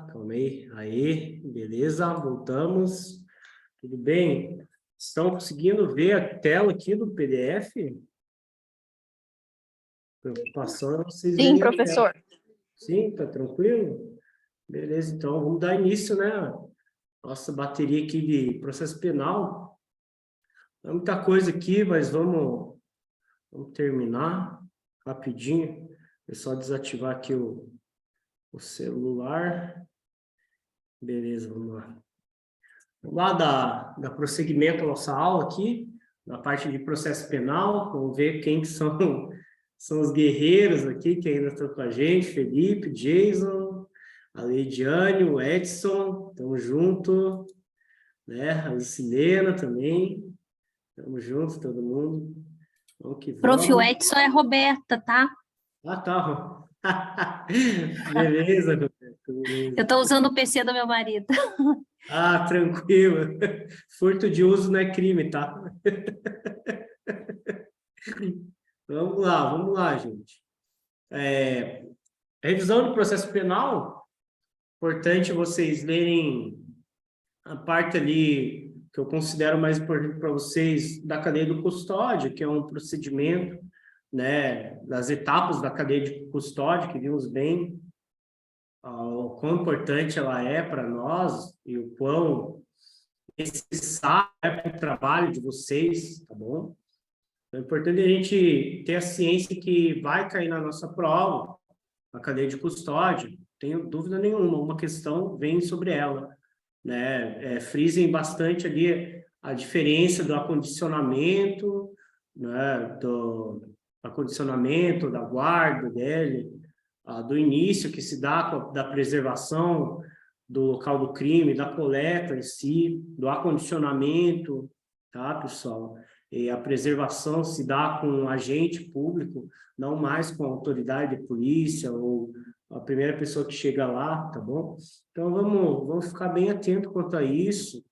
Calma aí. Aí, beleza, voltamos. Tudo bem? Estão conseguindo ver a tela aqui do PDF? Preocupação é vocês Sim, verem a tela. professor. Sim, tá tranquilo? Beleza, então vamos dar início, né? Nossa bateria aqui de processo penal. Não é muita coisa aqui, mas vamos terminar rapidinho. É só desativar aqui o celular. Beleza, vamos lá. Vamos lá dar prosseguimento à nossa aula aqui, na parte de processo penal. Vamos ver quem que são os guerreiros aqui que ainda estão com a gente. Felipe, Jason, a Leidiane, o Edson, estamos junto, né? A Lucilena também, estamos juntos, todo mundo. Vamos que Prof. vamos. Edson é Roberta, tá? Ah, tá. Beleza, Roberto, beleza. Eu estou usando o PC do meu marido. Ah, tranquilo. Furto de uso não é crime, tá? Vamos lá, gente. Revisão do processo penal, importante vocês lerem a parte ali que eu considero mais importante para vocês da cadeia do custódio, que é um procedimento, né, das etapas da cadeia de custódia, que vimos bem o quão importante ela é para nós e o quão necessário é para o trabalho de vocês, tá bom? Então, é importante a gente ter a ciência que vai cair na nossa prova, a cadeia de custódia, não tenho dúvida nenhuma, uma questão vem sobre ela, né? Frisem bastante ali a diferença do acondicionamento, né? Do acondicionamento, da guarda dele, do início que se dá da preservação do local do crime, da coleta em si, do acondicionamento, tá, pessoal? E a preservação se dá com um agente público, não mais com a autoridade de polícia ou a primeira pessoa que chega lá, tá bom? Então, vamos ficar bem atento quanto a isso,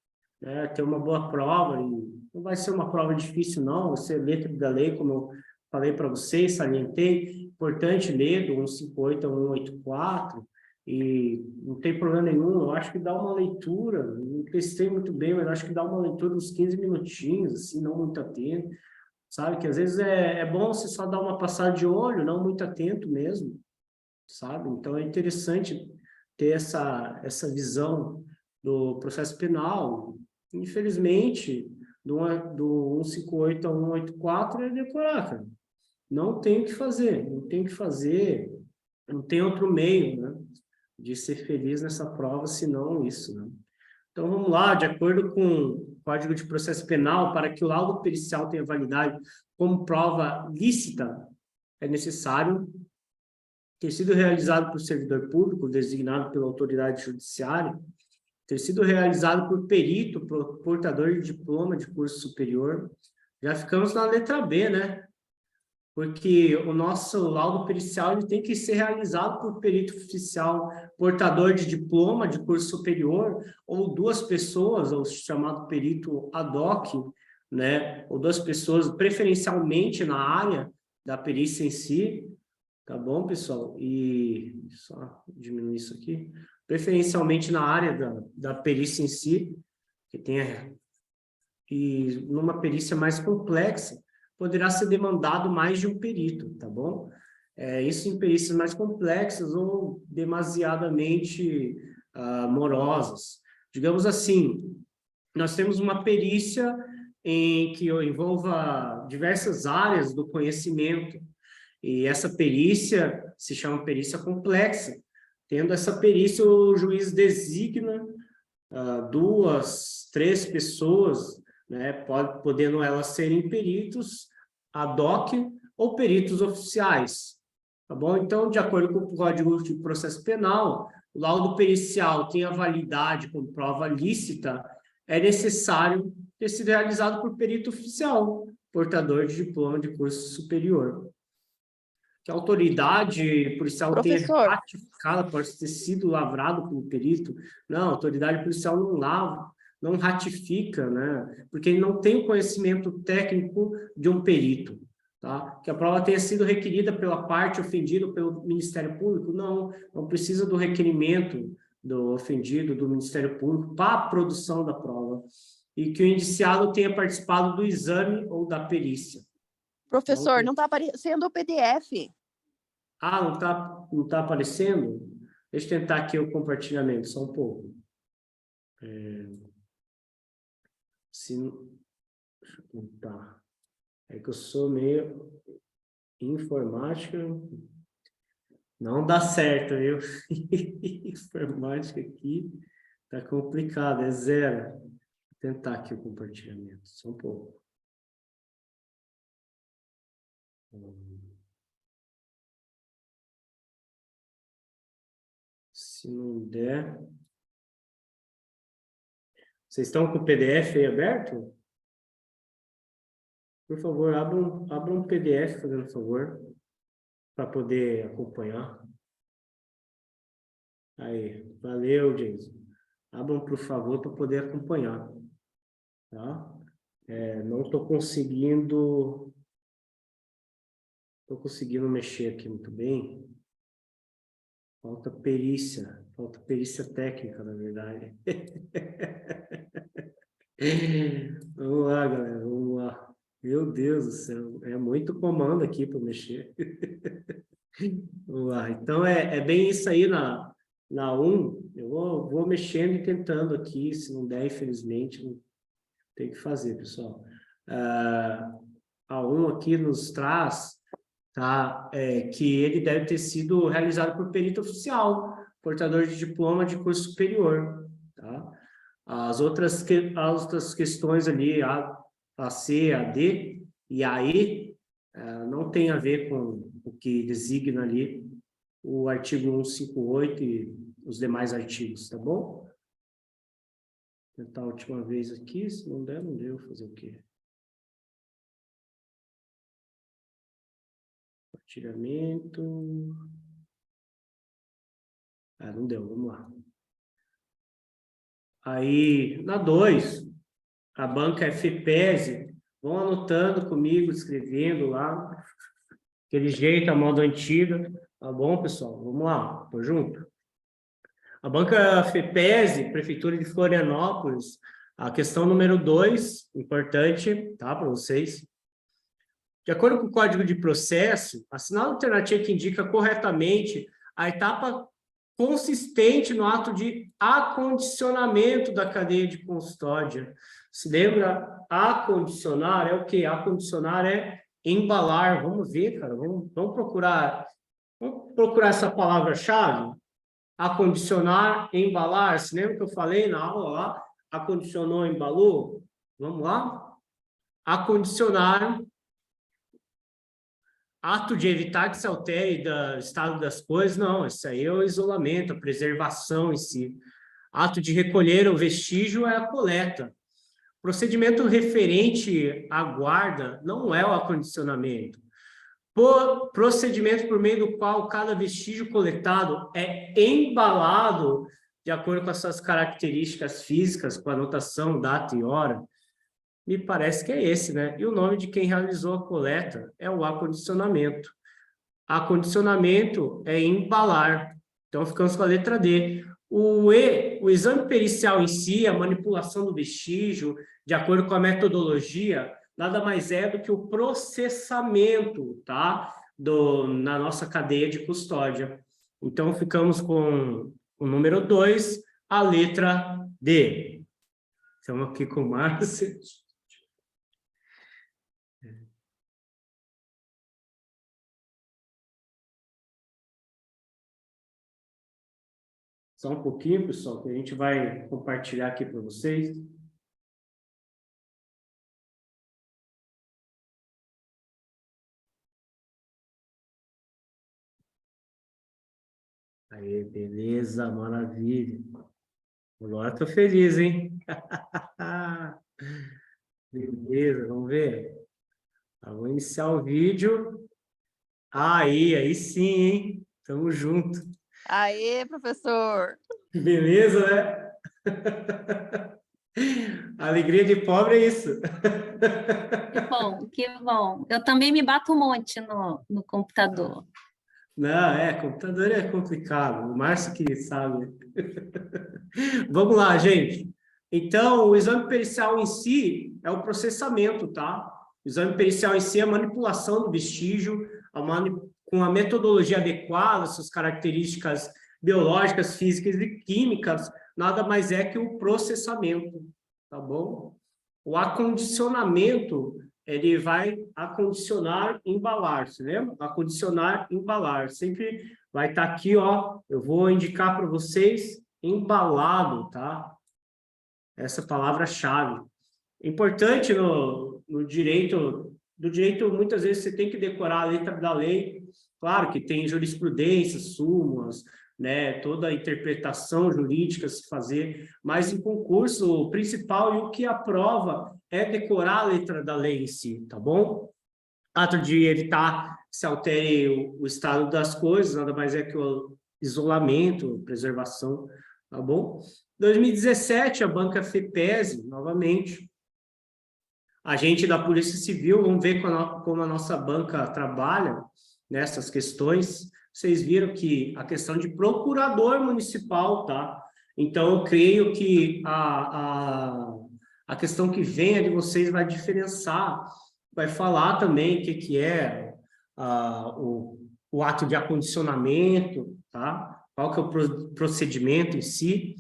né? Ter uma boa prova, e não vai ser uma prova difícil, não, vai ser letra da lei, como eu falei para vocês, salientei, importante ler do 158 ao 184, e não tem problema nenhum, eu acho que dá uma leitura, não testei muito bem, mas acho que dá uma leitura uns 15 minutinhos, assim, não muito atento, sabe? Que às vezes é bom você só dar uma passada de olho, não muito atento mesmo, sabe? Então é interessante ter essa visão do processo penal. Infelizmente, do 158 ao 184 é decorar, cara. Não tem o que fazer, não tem o que fazer, não tem outro meio, né, de ser feliz nessa prova, senão isso, né? Então, vamos lá, de acordo com o Código de Processo Penal, para que o laudo pericial tenha validade como prova lícita, é necessário ter sido realizado por servidor público, designado pela autoridade judiciária, ter sido realizado por perito, portador de diploma de curso superior. Já ficamos na letra B, né? Porque o nosso laudo pericial ele tem que ser realizado por perito oficial, portador de diploma de curso superior, ou duas pessoas, ou chamado perito ad hoc, né? Ou duas pessoas, preferencialmente na área da perícia em si, tá bom, pessoal? E só diminuir isso aqui. Preferencialmente na área da perícia em si, que tenha... E numa perícia mais complexa, poderá ser demandado mais de um perito, tá bom? Isso em perícias mais complexas ou demasiadamente morosas. Digamos assim, nós temos uma perícia em que envolva diversas áreas do conhecimento, e essa perícia se chama perícia complexa. Tendo essa perícia, o juiz designa duas, três pessoas, né, podendo elas serem peritos ad hoc ou peritos oficiais, tá bom? Então, de acordo com o Código de Processo Penal, o laudo pericial tem a validade como prova lícita, é necessário ter sido realizado por perito oficial, portador de diploma de curso superior. Que a autoridade policial tenha Professor, ratificado, pode ter sido lavrado pelo perito. Não, a autoridade policial não lavra, não ratifica, né? Porque ele não tem o conhecimento técnico de um perito, tá? Que a prova tenha sido requerida pela parte ofendida pelo Ministério Público, não precisa do requerimento do ofendido, do Ministério Público, para a produção da prova, e que o indiciado tenha participado do exame ou da perícia. Professor, não está aparecendo o PDF. Ah, não tá aparecendo? Deixa eu tentar aqui o compartilhamento, só um pouco. Deixa eu tentar. É que eu sou meio informática. Não dá certo, viu? Informática aqui tá complicado, é 0. Vou tentar aqui o compartilhamento, só um pouco. Se não der... Vocês estão com o PDF aí aberto? Por favor, abra um PDF, fazendo favor, para poder acompanhar. Aí, valeu, Jason. Abram, por favor, para poder acompanhar. Tá? Não estou conseguindo... Estou conseguindo mexer aqui muito bem. Falta perícia técnica, na verdade. Vamos lá, galera, vamos lá. Meu Deus do céu, é muito comando aqui para mexer. Vamos lá, então é bem isso aí na 1, eu vou mexendo e tentando aqui, se não der, infelizmente, não tem que fazer, pessoal. A 1 aqui nos traz, tá, que ele deve ter sido realizado por perito oficial, portador de diploma de curso superior, tá? As outras questões ali, a C, a D e a E, não tem a ver com o que designa ali o artigo 158 e os demais artigos, tá bom? Vou tentar a última vez aqui, se não der, não deu, fazer o quê? Compartilhamento. Não deu, vamos lá. Aí, na 2, a banca FEPESE, vão anotando comigo, escrevendo lá, aquele jeito, a moda antiga, tá bom, pessoal? Vamos lá, tô junto. A banca FEPESE, Prefeitura de Florianópolis, a questão número 2, importante, tá, para vocês. De acordo com o Código de Processo, assinala a alternativa que indica corretamente a etapa consistente no ato de acondicionamento da cadeia de custódia. Se lembra? Acondicionar é o quê? Acondicionar é embalar. Vamos ver, cara. Vamos procurar essa palavra-chave. Acondicionar, embalar. Se lembra que eu falei na aula lá? Acondicionou, embalou? Vamos lá? Acondicionar, ato de evitar que se altere o estado das coisas, não, isso aí é o isolamento, a preservação em si. Ato de recolher o vestígio é a coleta. Procedimento referente à guarda não é o acondicionamento. Procedimento por meio do qual cada vestígio coletado é embalado de acordo com as suas características físicas, com anotação, data e hora, me parece que é esse, né? E o nome de quem realizou a coleta é o acondicionamento. Acondicionamento é embalar. Então, ficamos com a letra D. O E, o exame pericial em si, a manipulação do vestígio, de acordo com a metodologia, nada mais é do que o processamento, tá? Na nossa cadeia de custódia. Então, ficamos com o número 2, a letra D. Estamos aqui com o Márcio. Só um pouquinho, pessoal, que a gente vai compartilhar aqui para vocês. Aí, beleza, maravilha. Agora estou feliz, hein? Beleza, vamos ver. Vou iniciar o vídeo. Aí sim, hein? Tamo junto. Aê, professor! Beleza, né? Alegria de pobre é isso. Que bom, que bom. Eu também me bato um monte no computador. Não, computador é complicado. O Márcio que sabe. Vamos lá, gente. Então, o exame pericial em si é o processamento, tá? O exame pericial em si é a manipulação do vestígio, com a metodologia adequada, suas características biológicas, físicas e químicas, nada mais é que o processamento, tá bom? O acondicionamento, ele vai acondicionar, embalar, você lembra? Acondicionar, embalar. Sempre vai estar aqui, ó, eu vou indicar para vocês, embalado, tá? Essa palavra-chave. Importante no direito, do direito, muitas vezes você tem que decorar a letra da lei. Claro que tem jurisprudência, súmulas, né, toda a interpretação jurídica a se fazer, mas em concurso, o principal e o que aprova é decorar a letra da lei em si, tá bom? Ato de evitar que se altere o estado das coisas, nada mais é que o isolamento, preservação, tá bom? 2017, a banca FEPESE, novamente, agente da Polícia Civil, vamos ver como a nossa banca trabalha nessas questões. Vocês viram que a questão de procurador municipal, tá? Então, eu creio que a questão que venha de vocês vai diferenciar, vai falar também o que é o ato de acondicionamento, tá? Qual que é o procedimento em si,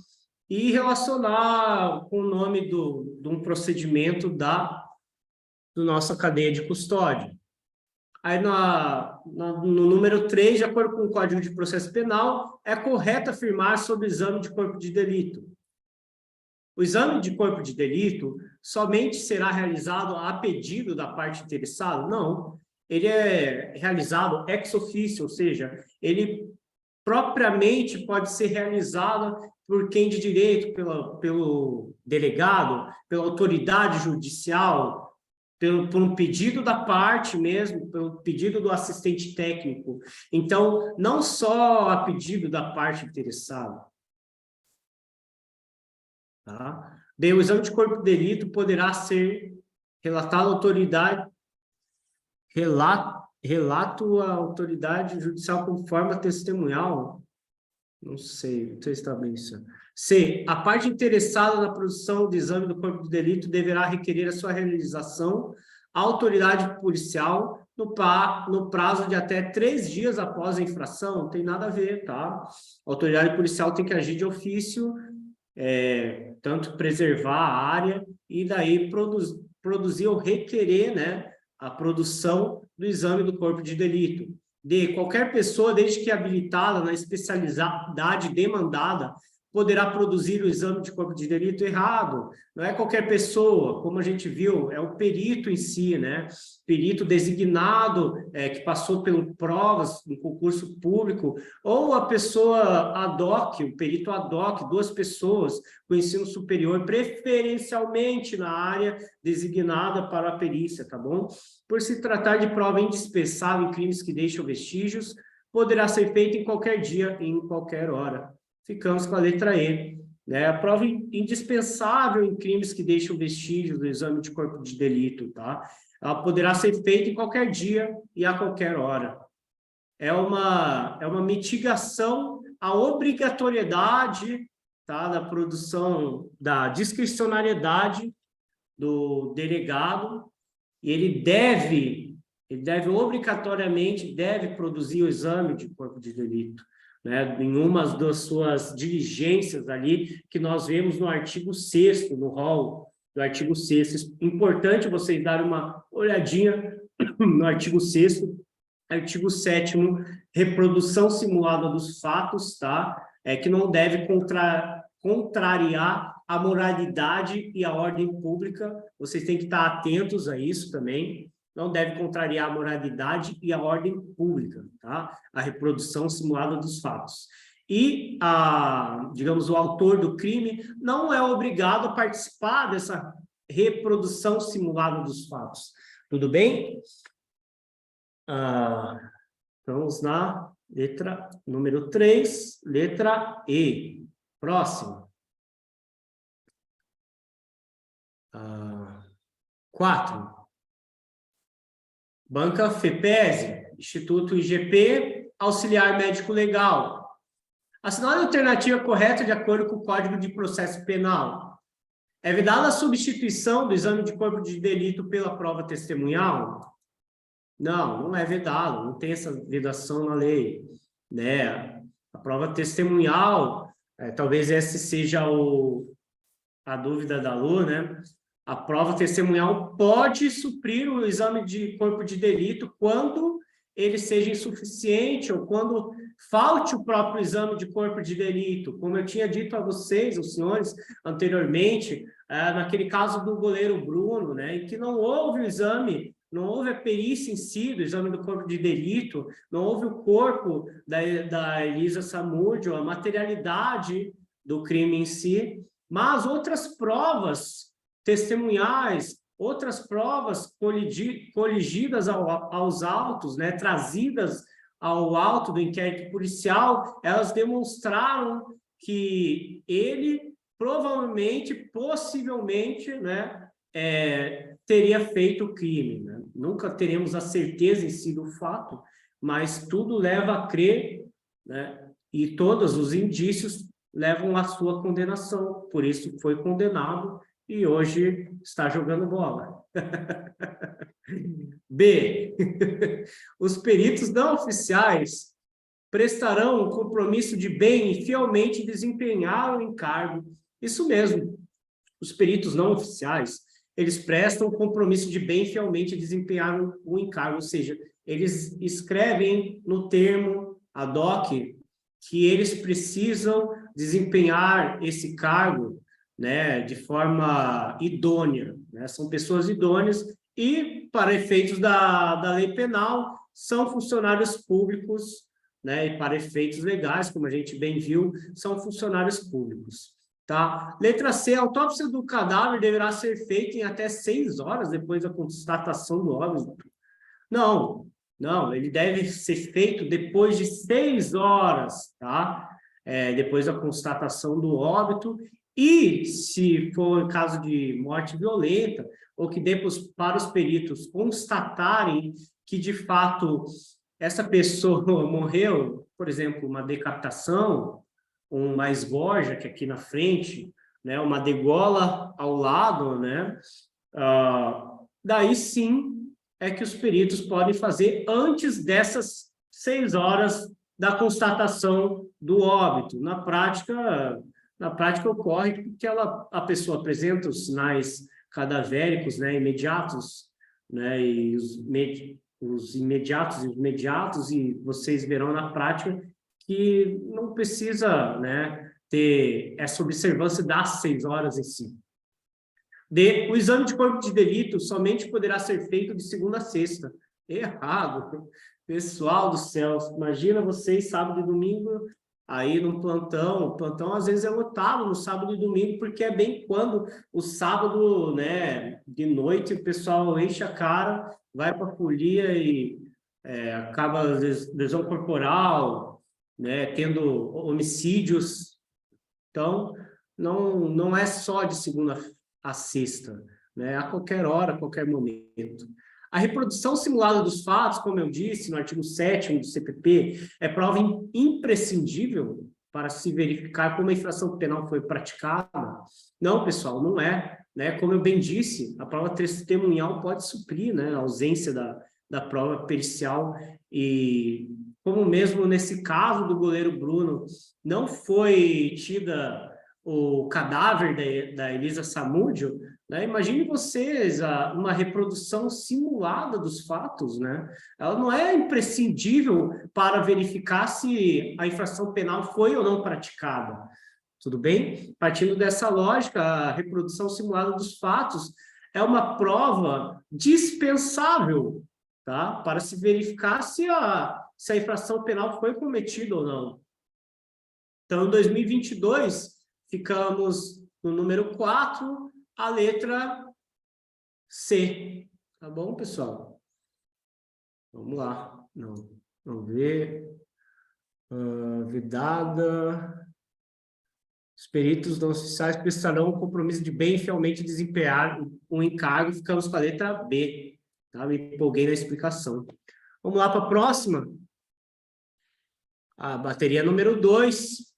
e relacionar com o nome de um procedimento do nossa cadeia de custódia. Aí, no número 3, de acordo com o Código de Processo Penal, é correto afirmar sobre o exame de corpo de delito. O exame de corpo de delito somente será realizado a pedido da parte interessada? Não. Ele é realizado ex officio, ou seja, ele propriamente pode ser realizado por quem de direito, pelo delegado, pela autoridade judicial, por um pedido da parte mesmo, pelo pedido do assistente técnico. Então, não só a pedido da parte interessada. Tá? Bem, o exame de corpo de delito poderá ser relatado à autoridade, relato à autoridade judicial como forma testemunhal. Não sei se está bem isso. C. A parte interessada na produção do exame do corpo de delito deverá requerer a sua realização à autoridade policial no prazo de até 3 dias após a infração. Não tem nada a ver, tá? A autoridade policial tem que agir de ofício, tanto preservar a área e daí produzir ou requerer, né, a produção do exame do corpo de delito. D. Qualquer pessoa, desde que habilitada na especialidade demandada, poderá produzir o exame de corpo de delito errado. Não é qualquer pessoa, como a gente viu, é o perito em si, né? Perito designado, que passou por provas no concurso público, ou a pessoa ad hoc, o perito ad hoc, 2 pessoas com ensino superior, preferencialmente na área designada para a perícia, tá bom? Por se tratar de prova indispensável em crimes que deixam vestígios, poderá ser feita em qualquer dia e em qualquer hora. Ficamos com a letra E. Né? A prova indispensável em crimes que deixam vestígios do exame de corpo de delito, tá? Ela poderá ser feita em qualquer dia e a qualquer hora. É uma mitigação à obrigatoriedade, tá, da produção, da discricionariedade do delegado, e ele deve obrigatoriamente produzir o exame de corpo de delito, né, em uma das suas diligências ali, que nós vemos no artigo 6º, no rol do artigo 6º. Importante vocês darem uma olhadinha no artigo 6º, artigo 7º, reprodução simulada dos fatos, tá? Que não deve contrariar a moralidade e a ordem pública. Vocês têm que estar atentos a isso também. Não deve contrariar a moralidade e a ordem pública, tá? A reprodução simulada dos fatos. E, digamos, o autor do crime não é obrigado a participar dessa reprodução simulada dos fatos. Tudo bem? Vamos na letra número 3, letra E. Próximo. 4. Banca FEPESE, Instituto IGP, auxiliar médico legal. Assinale a alternativa correta de acordo com o Código de Processo Penal. É vedada a substituição do exame de corpo de delito pela prova testemunhal? Não, não é vedado, não tem essa vedação na lei, né? A prova testemunhal, talvez essa seja a dúvida da Lu, né? A prova testemunhal pode suprir o exame de corpo de delito quando ele seja insuficiente ou quando falte o próprio exame de corpo de delito. Como eu tinha dito a vocês, os senhores, anteriormente, naquele caso do goleiro Bruno, né, em que não houve o exame, não houve a perícia em si do exame do corpo de delito, não houve o corpo da Elisa Samúdio, a materialidade do crime em si, mas outras provas testemunhais, outras provas coligidas aos autos, né, trazidas ao auto do inquérito policial, elas demonstraram que ele provavelmente, possivelmente, né, teria feito o crime. Né? Nunca teremos a certeza em si do fato, mas tudo leva a crer, né, e todos os indícios levam à sua condenação. Por isso foi condenado e hoje está jogando bola. B. Os peritos não oficiais prestarão um compromisso de bem e fielmente desempenhar o encargo. Isso mesmo. Os peritos não oficiais, eles prestam um compromisso de bem e fielmente desempenhar o encargo, ou seja, eles escrevem no termo ad hoc que eles precisam desempenhar esse cargo, né, de forma idônea, né? São pessoas idôneas e, para efeitos da lei penal, são funcionários públicos, né, e para efeitos legais, como a gente bem viu, são funcionários públicos. Tá? Letra C, a autópsia do cadáver deverá ser feita em até 6 horas depois da constatação do óbito. Não, não, ele deve ser feito depois de 6 horas, tá? Depois da constatação do óbito, e se for caso de morte violenta, ou que depois para os peritos constatarem que, de fato, essa pessoa morreu, por exemplo, uma decapitação, uma esborja, que é aqui na frente, né, uma degola ao lado, né, daí sim é que os peritos podem fazer antes dessas 6 horas da constatação do óbito. Na prática ocorre que a pessoa apresenta os sinais cadavéricos, né, imediatos, né, e os imediatos e os imediatos, e vocês verão na prática que não precisa, né, ter essa observância das 6 horas em si. D. O exame de corpo de delito somente poderá ser feito de segunda a sexta. Errado. Pessoal do céu, imagina vocês sábado e domingo aí no plantão. O plantão às vezes é lotado no sábado e domingo, porque é bem quando o sábado, né, de noite, o pessoal enche a cara, vai para a folia e acaba lesão corporal, né, tendo homicídios. Então, não é só de segunda a sexta, né, a qualquer hora, a qualquer momento. A reprodução simulada dos fatos, como eu disse, no artigo 7º do CPP, é prova imprescindível para se verificar como a infração penal foi praticada? Não, pessoal, não é. Né? Como eu bem disse, a prova testemunhal pode suprir, né, a ausência da prova pericial, e como mesmo nesse caso do goleiro Bruno, não foi tida o cadáver da Elisa Samúdio, né? Imagine vocês uma reprodução simulada dos fatos, né? Ela não é imprescindível para verificar se a infração penal foi ou não praticada. Tudo bem? Partindo dessa lógica, a reprodução simulada dos fatos é uma prova dispensável, tá? Para se verificar se a infração penal foi cometida ou não. Então, em 2022, ficamos no número 4, a letra C. Tá bom, pessoal? Vamos lá. Vamos ver. Vedada. Os peritos não oficiais prestarão o compromisso de bem e fielmente desempenhar um encargo. Ficamos com a letra B. Tá? Me empolguei na explicação. Vamos lá para a próxima. A bateria número 2,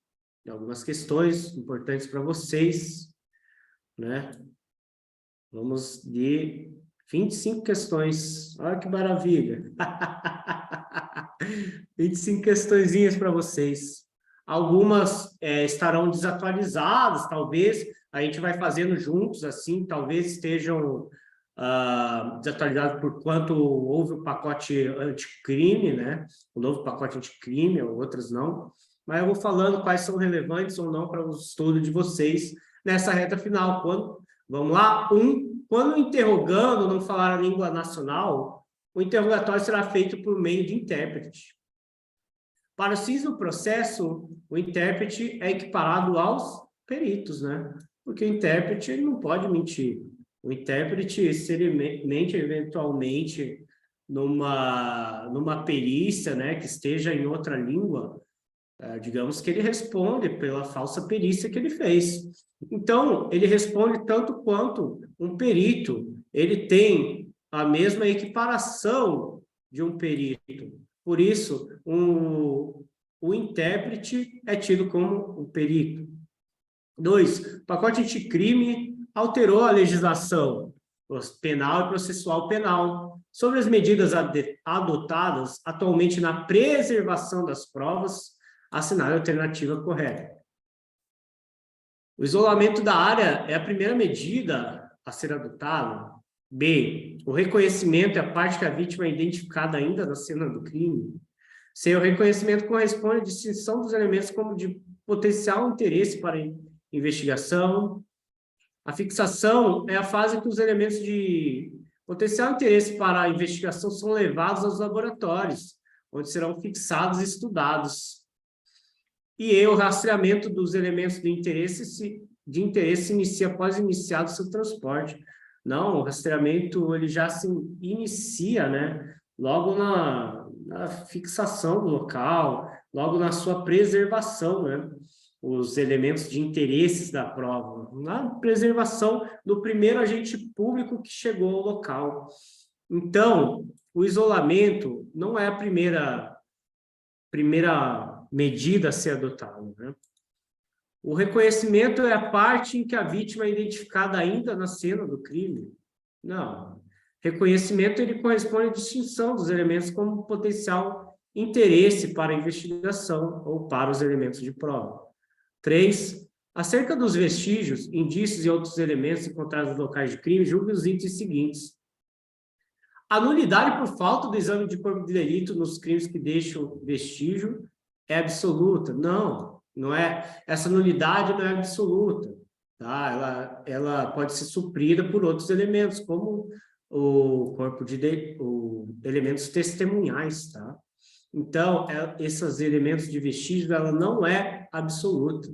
algumas questões importantes para vocês, né? Vamos de 25 questões. Olha que maravilha. 25 questõezinhas para vocês. Algumas estarão desatualizadas, talvez. A gente vai fazendo juntos, assim, talvez estejam desatualizadas por quanto houve o pacote anticrime, né? O novo pacote anticrime, outras não. Mas eu vou falando quais são relevantes ou não para o estudo de vocês nessa reta final. Vamos lá? Quando interrogando, não falar a língua nacional, o interrogatório será feito por meio de intérprete. Para os fins do processo, o intérprete é equiparado aos peritos, né? Porque o intérprete ele não pode mentir. O intérprete, se ele mente eventualmente numa perícia, né, que esteja em outra língua, digamos que ele responde pela falsa perícia que ele fez. Então, ele responde tanto quanto um perito. Ele tem a mesma equiparação de um perito. Por isso, o intérprete é tido como um perito. 2, o pacote anticrime alterou a legislação penal e processual penal sobre as medidas adotadas atualmente na preservação das provas, assinar a alternativa correta. O isolamento da área é a primeira medida a ser adotada. B, o reconhecimento é a parte que a vítima é identificada ainda na cena do crime. C, o reconhecimento corresponde à distinção dos elementos como de potencial interesse para a investigação. A fixação é a fase que os elementos de potencial interesse para a investigação são levados aos laboratórios, onde serão fixados e estudados. E o rastreamento dos elementos de interesse inicia após iniciado o seu transporte. Não, o rastreamento ele já se inicia, né? Logo na fixação do local, logo na sua preservação, né? Os elementos de interesses da prova, na preservação do primeiro agente público que chegou ao local. Então, o isolamento não é a primeira medida a ser adotada, né? O reconhecimento é a parte em que a vítima é identificada ainda na cena do crime. Não. Reconhecimento ele corresponde à distinção dos elementos como potencial interesse para a investigação ou para os elementos de prova. 3. Acerca dos vestígios, indícios e outros elementos encontrados nos locais de crime, julgue os itens seguintes. A nulidade por falta do exame de corpo de delito nos crimes que deixam vestígio é absoluta? Não, não é. Essa nulidade não é absoluta. Tá? Ela pode ser suprida por outros elementos, como o corpo de elementos testemunhais, tá? Então, esses elementos de vestígio, ela não é absoluta.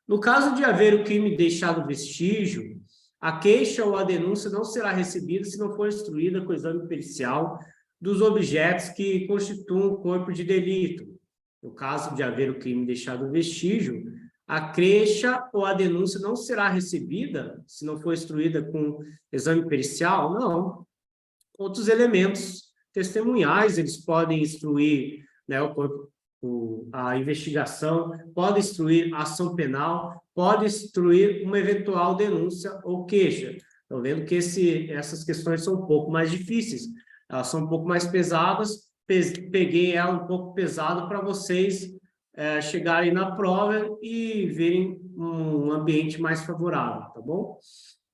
No caso de haver o crime deixado vestígio, a queixa ou a denúncia não será recebida se não for instruída com o exame pericial dos objetos que constituam o corpo de delito. No caso de haver o crime deixado vestígio, a queixa ou a denúncia não será recebida se não for instruída com exame pericial? Não. Outros elementos testemunhais, eles podem instruir, né, a investigação, pode instruir a ação penal, pode instruir uma eventual denúncia ou queixa. Estão vendo que essas questões são um pouco mais difíceis, elas são um pouco mais pesadas, peguei ela um pouco pesada para vocês chegarem na prova e verem um ambiente mais favorável, tá bom?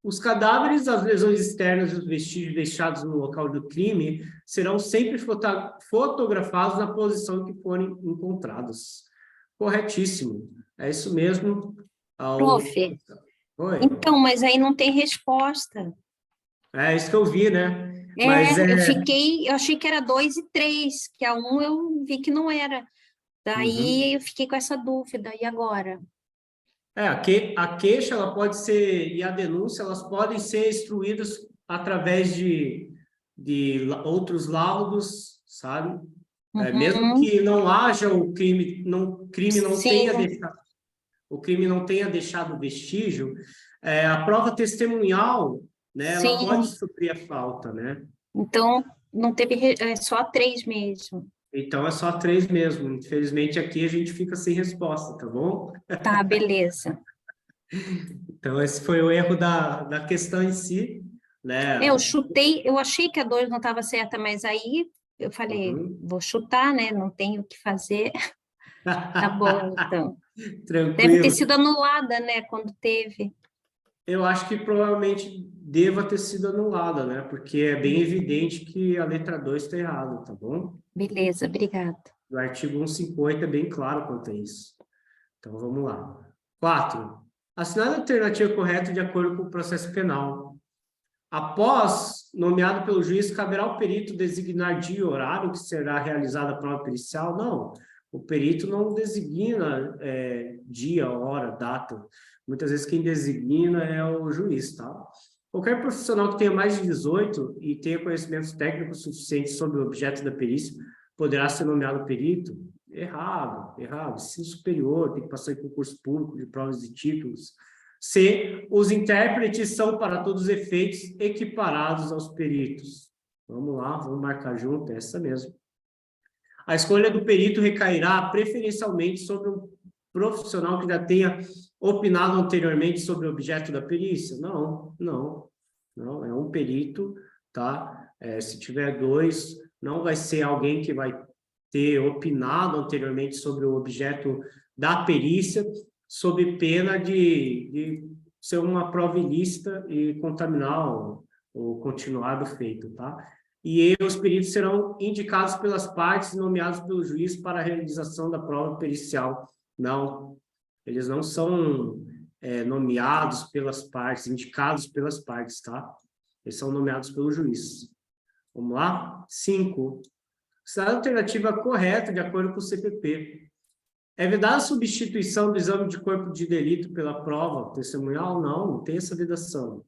Os cadáveres, as lesões externas e os vestígios deixados no local do crime serão sempre fotografados na posição em que forem encontrados. Corretíssimo. É isso mesmo. Prof, Oi. então, mas aí não tem resposta. É isso que eu vi, né? Mas eu achei que era 2 e 3, que a 1 eu vi que não era. Daí eu fiquei com essa dúvida, e agora? A queixa, ela pode ser, e a denúncia, elas podem ser instruídas através de outros laudos, sabe? Mesmo que não haja o crime não tenha deixado, o crime não tenha deixado vestígio, a prova testemunhal, né, ela pode suprir a falta, né? Então, não teve, só 3 mesmo. Então é só 3 mesmo. Infelizmente aqui a gente fica sem resposta, tá bom? Tá, beleza. Então esse foi o erro da questão em si, né? Eu chutei, eu achei que a 2 não estava certa, mas aí eu falei, Uhum. vou chutar, né? Não tenho o que fazer. Tá bom, então. Deve ter Tranquilo. sido anulada, né? Quando teve. Eu acho que provavelmente deva ter sido anulada, né? Porque é bem evidente que a letra 2 está errada, tá bom? Beleza, obrigada. O artigo 150 é bem claro quanto a isso. Então, vamos lá. 4. Assinar a alternativa correta de acordo com o processo penal. Após nomeado pelo juiz, caberá ao perito designar dia e horário que será realizada a prova pericial? Não. O perito não designa dia, hora, data. Muitas vezes quem designa é o juiz, tá? Qualquer profissional que tenha mais de 18 e tenha conhecimentos técnicos suficientes sobre o objeto da perícia poderá ser nomeado perito? Errado, errado. Ensino superior, tem que passar em concurso público de provas e títulos. C. Os intérpretes são, para todos os efeitos, equiparados aos peritos. Vamos lá, vamos marcar junto, é essa mesmo. A escolha do perito recairá preferencialmente sobre um profissional que já tenha opinado anteriormente sobre o objeto da perícia? Não, não, não, é um perito, tá? Se tiver 2, não vai ser alguém que vai ter opinado anteriormente sobre o objeto da perícia, sob pena de ser uma prova ilícita e contaminar o continuado feito, tá? E os peritos serão indicados pelas partes e nomeados pelo juiz para a realização da prova pericial. Não, eles não são nomeados pelas partes, indicados pelas partes, tá? Eles são nomeados pelo juiz. Vamos lá? 5. Será a alternativa correta de acordo com o CPP. É vedada a substituição do exame de corpo de delito pela prova testemunhal? Não, não tem essa vedação.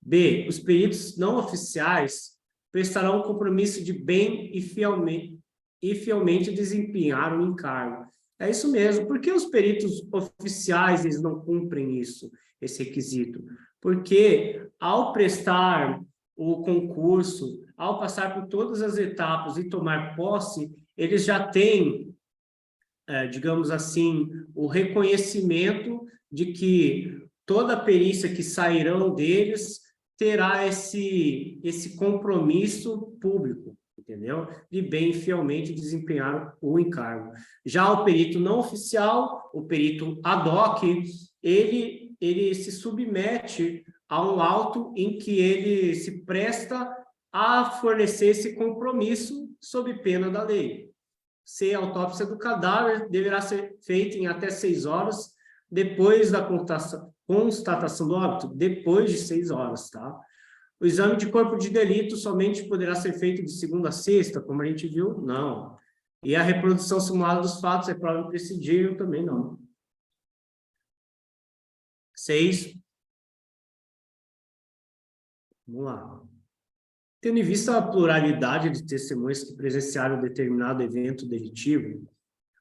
B. Os peritos não oficiais prestarão um compromisso de bem e fielmente desempenhar o encargo. É isso mesmo. Por que os peritos oficiais eles não cumprem isso, esse requisito? Porque ao prestar o concurso, ao passar por todas as etapas e tomar posse, eles já têm, digamos assim, o reconhecimento de que toda a perícia que sairão deles terá esse compromisso público, entendeu? De bem e fielmente desempenhar o encargo. Já o perito não oficial, o perito ad hoc, ele se submete a um auto em que ele se presta a fornecer esse compromisso sob pena da lei. Se a autópsia do cadáver deverá ser feita em até 6 horas, depois da constatação do óbito, depois de 6 horas, tá? O exame de corpo de delito somente poderá ser feito de segunda a sexta, como a gente viu? Não. E a reprodução simulada dos fatos é prova imprescindível? Também não. 6. Vamos lá. Tendo em vista a pluralidade de testemunhas que presenciaram determinado evento delitivo,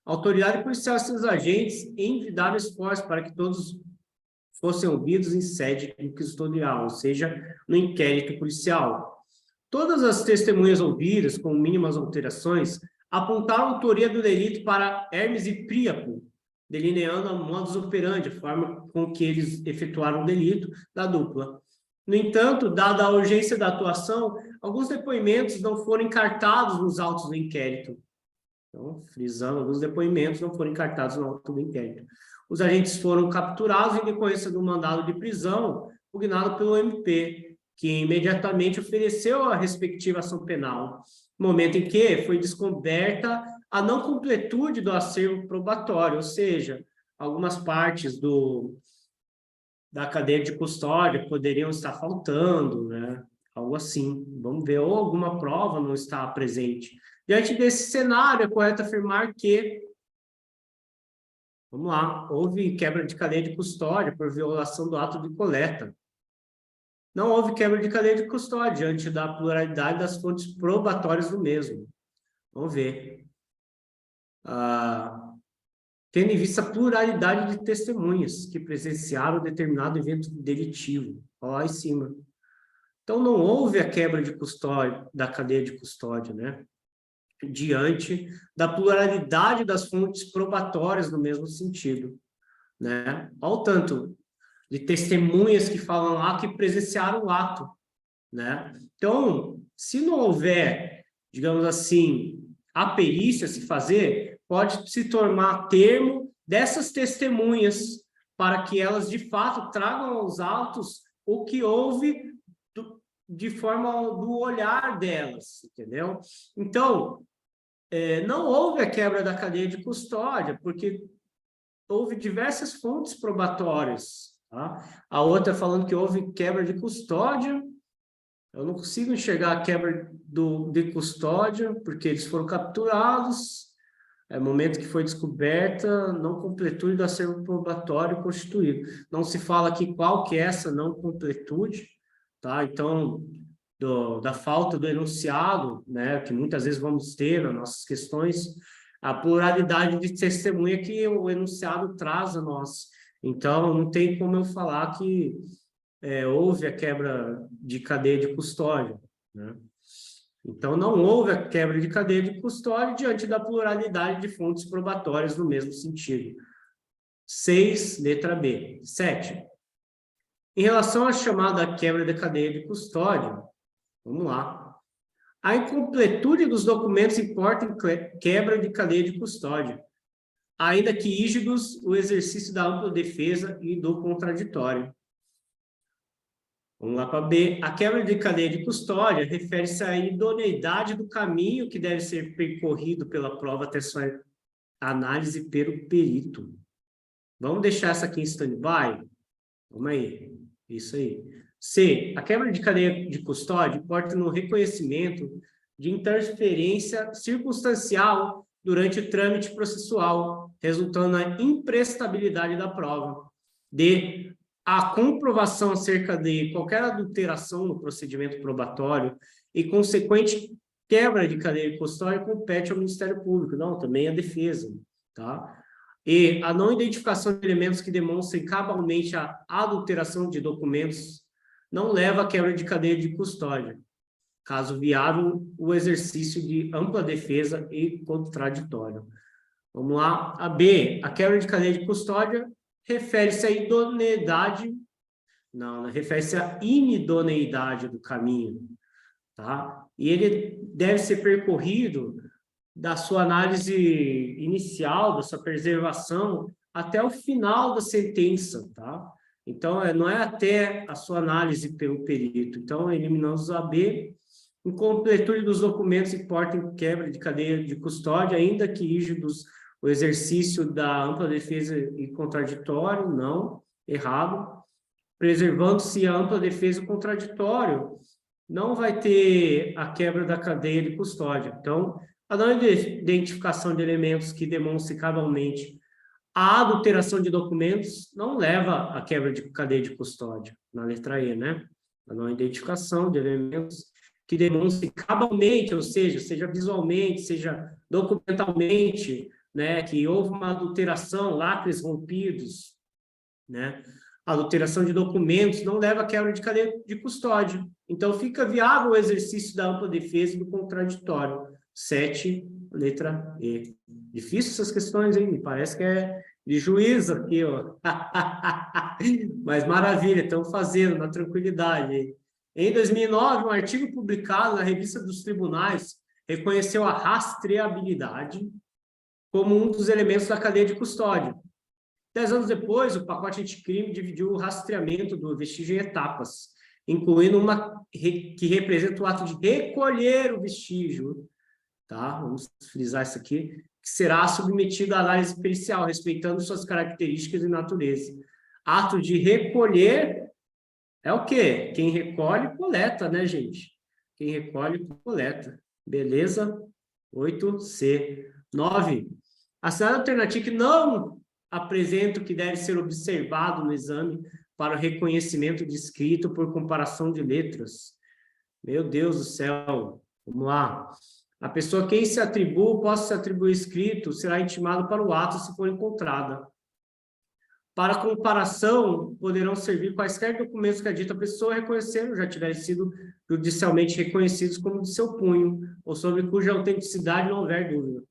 a autoridade policial e seus agentes envidaram esforços para que todos fossem ouvidos em sede inquisitorial, ou seja, no inquérito policial. Todas as testemunhas ouvidas, com mínimas alterações, apontaram a autoria do delito para Hermes e Príapo, delineando a modus operandi, a forma com que eles efetuaram o delito da dupla. No entanto, dada a urgência da atuação, alguns depoimentos não foram encartados nos autos do inquérito. Então, frisando, alguns depoimentos não foram encartados no auto do inquérito. Os agentes foram capturados em decorrência do mandado de prisão pugnado pelo MP, que imediatamente ofereceu a respectiva ação penal, no momento em que foi descoberta a não completude do acervo probatório, ou seja, algumas partes da cadeia de custódia poderiam estar faltando, né? Algo assim. Vamos ver, ou alguma prova não está presente. Diante desse cenário, é correto afirmar que, vamos lá, houve quebra de cadeia de custódia por violação do ato de coleta. Não houve quebra de cadeia de custódia diante da pluralidade das fontes probatórias do mesmo. Vamos ver. Tendo em vista a pluralidade de testemunhas que presenciaram determinado evento delitivo. Olha lá em cima. Então, não houve a quebra de custódia, da cadeia de custódia, né? diante da pluralidade das fontes probatórias no mesmo sentido, né? Olha o tanto de testemunhas que falam lá que presenciaram o ato, né? Então, se não houver, digamos assim, a perícia se fazer, pode se tornar termo dessas testemunhas para que elas, de fato, tragam aos autos o que houve de forma do olhar delas, entendeu? Então, não houve a quebra da cadeia de custódia, porque houve diversas fontes probatórias, tá? A outra falando que houve quebra de custódia, eu não consigo enxergar a quebra de custódia, porque eles foram capturados, momento que foi descoberta, não completude do acervo probatório constituído. Não se fala aqui qual que é essa não completude, tá? Então, da falta do enunciado, né, que muitas vezes vamos ter nas nossas questões, a pluralidade de testemunha que o enunciado traz a nós. Então, não tem como eu falar que houve a quebra de cadeia de custódia, né? Então, não houve a quebra de cadeia de custódia diante da pluralidade de fontes probatórias no mesmo sentido. 6, letra B. 7. Em relação à chamada quebra de cadeia de custódia, vamos lá. A incompletude dos documentos importa em quebra de cadeia de custódia, ainda que rígidos o exercício da ampla defesa e do contraditório. Vamos lá para B. A quebra de cadeia de custódia refere-se à idoneidade do caminho que deve ser percorrido pela prova até sua análise pelo perito. Vamos deixar essa aqui em stand-by? Vamos aí. Isso aí. C. A quebra de cadeia de custódia importa no reconhecimento de interferência circunstancial durante o trâmite processual, resultando na imprestabilidade da prova. D. A comprovação acerca de qualquer adulteração no procedimento probatório e consequente quebra de cadeia de custódia compete ao Ministério Público. Não, também a defesa, tá? E a não identificação de elementos que demonstrem cabalmente a adulteração de documentos não leva à quebra de cadeia de custódia, caso viável o exercício de ampla defesa e contraditório. Vamos lá. A B, a quebra de cadeia de custódia refere-se à idoneidade, não, refere-se à inidoneidade do caminho, tá? E ele deve ser percorrido da sua análise inicial, da sua preservação, até o final da sentença, tá? Então, não é até a sua análise pelo perito. Então, eliminamos a B. Incompletude dos documentos importa em quebra de cadeia de custódia, ainda que rígidos o exercício da ampla defesa e contraditório, não, errado. Preservando-se a ampla defesa e contraditório, não vai ter a quebra da cadeia de custódia. Então, a não identificação de elementos que demonstrem cabalmente a adulteração de documentos não leva à quebra de cadeia de custódia, na letra E, né? A não identificação de elementos que demonstrem cabalmente, ou seja visualmente, seja documentalmente, né, que houve uma adulteração, lacres rompidos, né? A adulteração de documentos não leva à quebra de cadeia de custódia. Então, fica viável o exercício da ampla defesa e do contraditório. 7, letra E. Difícil essas questões, hein? Me parece que é de juízo aqui, ó. Mas maravilha, estão fazendo na tranquilidade. Hein? Em 2009, um artigo publicado na Revista dos Tribunais reconheceu a rastreabilidade como um dos elementos da cadeia de custódia. 10 anos depois, o pacote anticrime dividiu o rastreamento do vestígio em etapas, incluindo uma que representa o ato de recolher o vestígio, tá? Vamos frisar isso aqui, que será submetido à análise pericial, respeitando suas características e natureza. Ato de recolher é o quê? Quem recolhe, coleta, né, gente? Quem recolhe, coleta. Beleza? 8C. 9. A cidade alternativa que não apresenta o que deve ser observado no exame para o reconhecimento de escrito por comparação de letras. Meu Deus do céu. Vamos lá. A pessoa quem se atribui, possa se atribuir escrito, será intimado para o ato se for encontrada. Para comparação, poderão servir quaisquer documentos que a dita pessoa reconhecer ou já tiverem sido judicialmente reconhecidos como de seu punho, ou sobre cuja autenticidade não houver dúvida.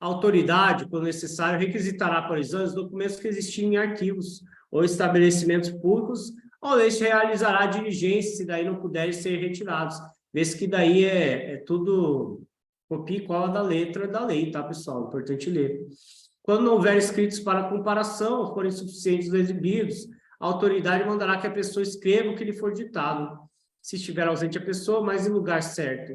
A autoridade, quando necessário, requisitará para exames documentos que existirem em arquivos ou estabelecimentos públicos, ou este realizará diligência, se daí não puderem ser retirados. Vê-se que daí é tudo copia e cola da letra da lei, tá, pessoal? Importante ler. Quando não houver escritos para comparação, ou forem suficientes os exibidos, a autoridade mandará que a pessoa escreva o que lhe for ditado. Se estiver ausente a pessoa, mas em lugar certo.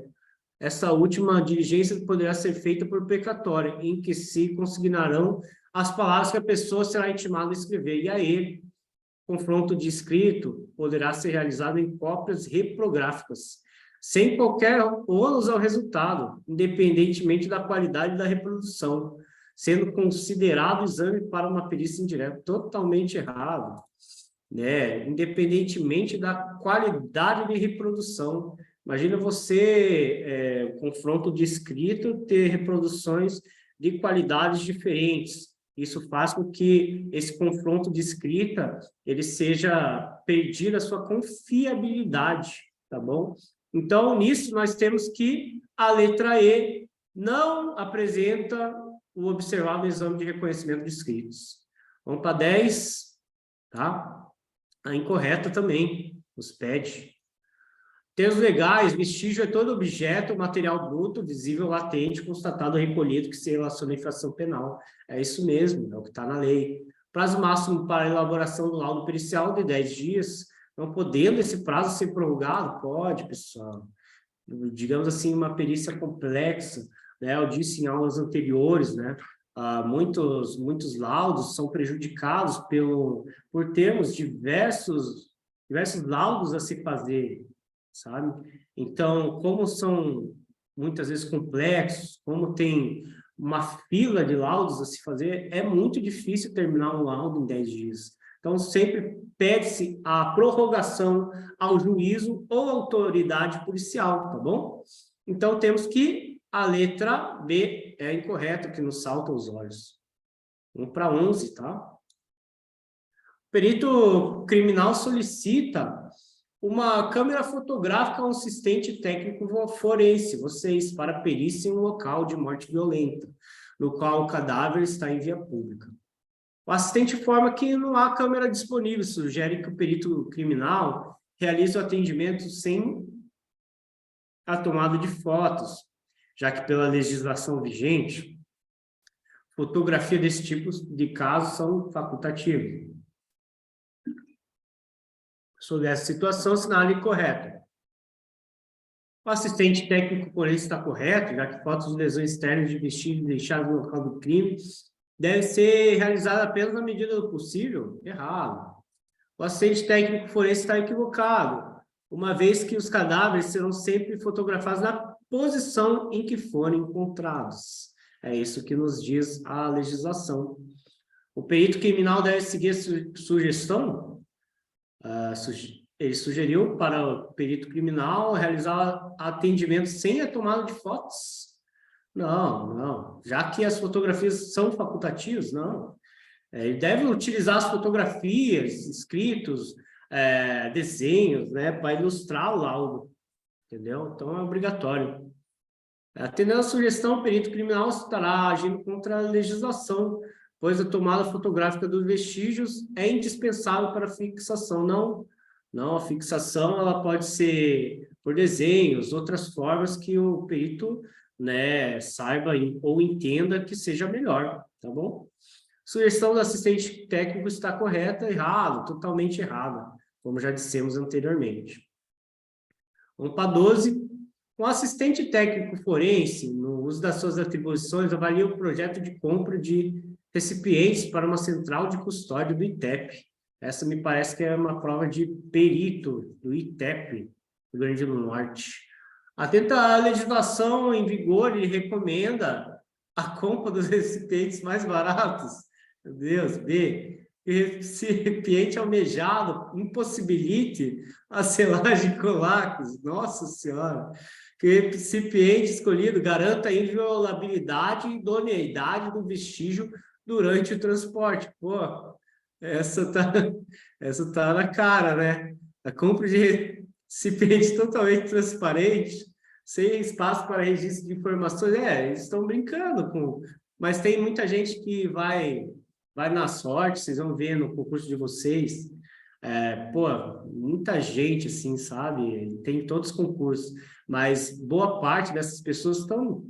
Essa última diligência poderá ser feita por precatória, em que se consignarão as palavras que a pessoa será intimada a escrever. E aí, confronto de escrito poderá ser realizado em cópias reprográficas, sem qualquer ônus ao resultado, independentemente da qualidade da reprodução, sendo considerado o exame para uma perícia indireta. Totalmente errado, né? Independentemente da qualidade de reprodução. Imagina você, confronto de escrito, ter reproduções de qualidades diferentes. Isso faz com que esse confronto de escrita ele seja perdido a sua confiabilidade, tá bom? Então, nisso, nós temos que a letra E não apresenta o observado exame de reconhecimento de escritos. Vamos para 10, tá? A incorreta também, nos pede. Termos legais, vestígio é todo objeto, material bruto, visível, latente, constatado, recolhido, que se relaciona à infração penal. É isso mesmo, é o que está na lei. Prazo máximo para elaboração do laudo pericial de 10 dias. Não podendo esse prazo ser prorrogado? Pode, pessoal. Digamos assim, uma perícia complexa, né? Eu disse em aulas anteriores, né? Muitos laudos são prejudicados por termos diversos laudos a se fazer, sabe? Então, como são muitas vezes complexos, como tem uma fila de laudos a se fazer, é muito difícil terminar um laudo em 10 dias. Então, sempre pede-se a prorrogação ao juízo ou autoridade policial, tá bom? Então, temos que a letra B é incorreta, que nos salta aos olhos. 1 para 11, tá? O perito criminal solicita uma câmera fotográfica a um assistente técnico forense, vocês, para perícia em um local de morte violenta, no qual o cadáver está em via pública. O assistente informa que não há câmera disponível, sugere que o perito criminal realize o atendimento sem a tomada de fotos, já que pela legislação vigente, fotografia desse tipo de casos são facultativas. Sobre essa situação, assinale correto. O assistente técnico, porém, está correto, já que fotos de lesões externas de vestígios deixados no local do crime deve ser realizada apenas na medida do possível? Errado. O assistente técnico forense está equivocado, uma vez que os cadáveres serão sempre fotografados na posição em que forem encontrados. É isso que nos diz a legislação. O perito criminal deve seguir a sugestão? Ele sugeriu para o perito criminal realizar atendimento sem a tomada de fotos? Não. Já que as fotografias são facultativas, não. Ele deve utilizar as fotografias, escritos, desenhos, né, para ilustrar o laudo, entendeu? Então, é obrigatório. Atendendo a sugestão, o perito criminal estará agindo contra a legislação, pois a tomada fotográfica dos vestígios é indispensável para a fixação. Não, a fixação ela pode ser por desenhos, outras formas que o perito, né, saiba ou entenda que seja melhor, tá bom? Sugestão do assistente técnico está correta, errado, totalmente errada, como já dissemos anteriormente. Vamos para 12. O assistente técnico forense, no uso das suas atribuições, avalia o projeto de compra de recipientes para uma central de custódia do ITEP. Essa me parece que é uma prova de perito do ITEP, do Rio Grande do Norte. Atenta à legislação em vigor, ele recomenda a compra dos recipientes mais baratos. Meu Deus, B. Recipiente almejado impossibilite a selagem com lacres. Nossa Senhora. Que o recipiente escolhido garanta a inviolabilidade e idoneidade do vestígio durante o transporte. Pô, essa tá na cara, né? A compra de recipiente totalmente transparente, sem espaço para registro de informações. Eles estão brincando com... Mas tem muita gente que vai na sorte, vocês vão ver no concurso de vocês. Pô, muita gente, assim, sabe? Tem todos os concursos, mas boa parte dessas pessoas estão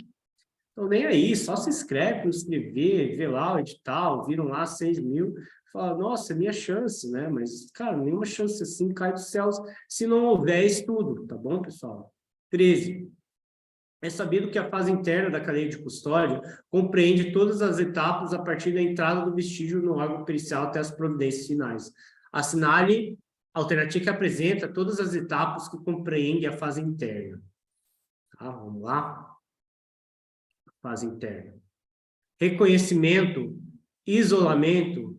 nem aí, só se inscreve para inscrever, vê lá o edital, viram lá 6 mil, fala, nossa, é minha chance, né? Mas, cara, nenhuma chance assim cai dos céus se não houver estudo, tá bom, pessoal? 13. É sabido que a fase interna da cadeia de custódia compreende todas as etapas a partir da entrada do vestígio no órgão pericial até as providências finais. Assinale a alternativa que apresenta todas as etapas que compreende a fase interna. Tá, vamos lá. Fase interna. Reconhecimento, isolamento,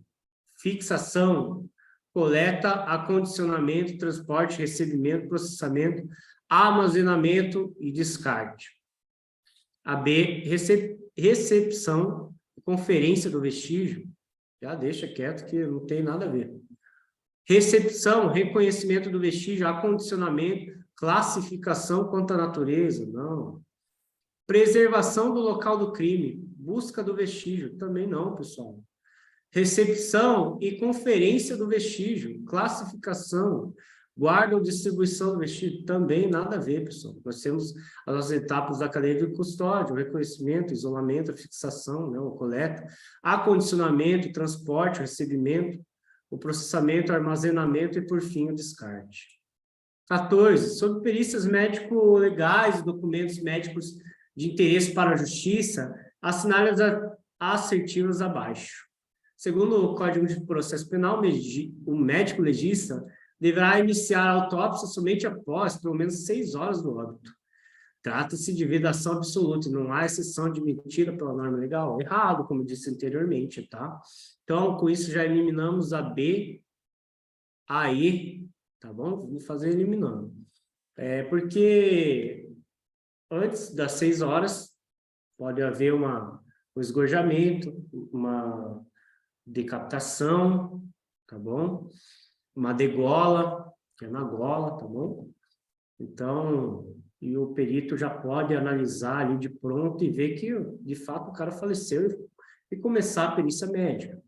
fixação, coleta, acondicionamento, transporte, recebimento, processamento, armazenamento e descarte. A B, recepção e conferência do vestígio. Já deixa quieto que não tem nada a ver. Recepção, reconhecimento do vestígio, acondicionamento, classificação quanto à natureza. Não. Preservação do local do crime, busca do vestígio, também não, pessoal. Recepção e conferência do vestígio, classificação, guarda ou distribuição do vestígio, também nada a ver, pessoal. Nós temos as etapas da cadeia de custódia, o reconhecimento, isolamento, a fixação, né, a coleta, acondicionamento, transporte, o recebimento, o processamento, o armazenamento e, por fim, o descarte. 14. Sobre perícias médico-legais e documentos médicos de interesse para a justiça, assinale as assertivas abaixo. Segundo o Código de Processo Penal, o médico legista deverá iniciar a autópsia somente após pelo menos 6 horas do óbito. Trata-se de vedação absoluta, não há exceção admitida pela norma legal. Errado, como disse anteriormente, tá? Então, com isso já eliminamos a B, a E, tá bom? Vamos fazer eliminando. Porque antes das 6 horas, pode haver um esgorjamento, uma decapitação, tá bom? Uma degola, que é na gola, tá bom? Então, e o perito já pode analisar ali de pronto e ver que, de fato, o cara faleceu e começar a perícia médica.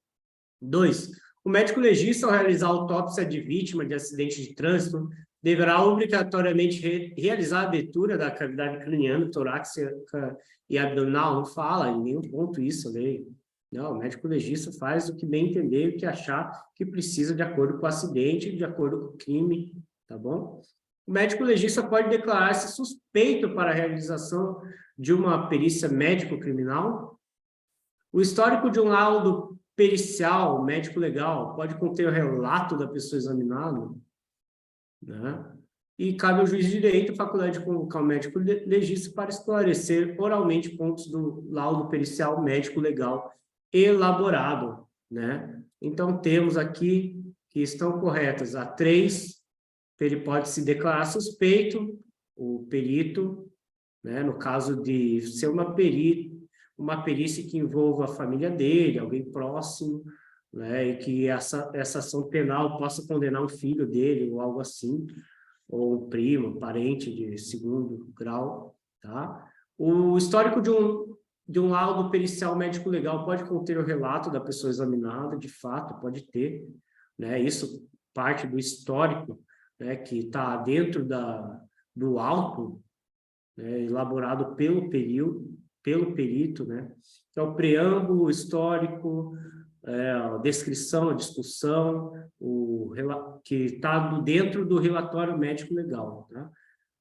2. O médico legista, ao realizar a autópsia de vítima de acidente de trânsito, deverá obrigatoriamente realizar a abertura da cavidade craniana, torácica e abdominal. Não fala em nenhum ponto isso, lei. Não, o médico legista faz o que bem entender, o que achar que precisa de acordo com o acidente, de acordo com o crime, tá bom? O médico legista pode declarar-se suspeito para a realização de uma perícia médico-criminal. O histórico de um laudo pericial, médico legal, pode conter o relato da pessoa examinada, né? E cabe ao juiz de direito a faculdade de convocar o médico legista para esclarecer oralmente pontos do laudo pericial médico legal elaborado, né? Então, temos aqui que estão corretas a 3, ele pode se declarar suspeito, o perito, né? No caso de ser uma perícia que envolva a família dele, alguém próximo, né? E que essa ação penal possa condenar um filho dele ou algo assim, ou um primo, parente de 2º grau, tá? O histórico de um laudo pericial médico legal pode conter o relato da pessoa examinada, de fato, pode ter, né? Isso parte do histórico, né? Que está dentro do auto, né? Elaborado pelo perito, né? Que é o preâmbulo histórico, a descrição, a discussão, que está dentro do relatório médico legal, tá?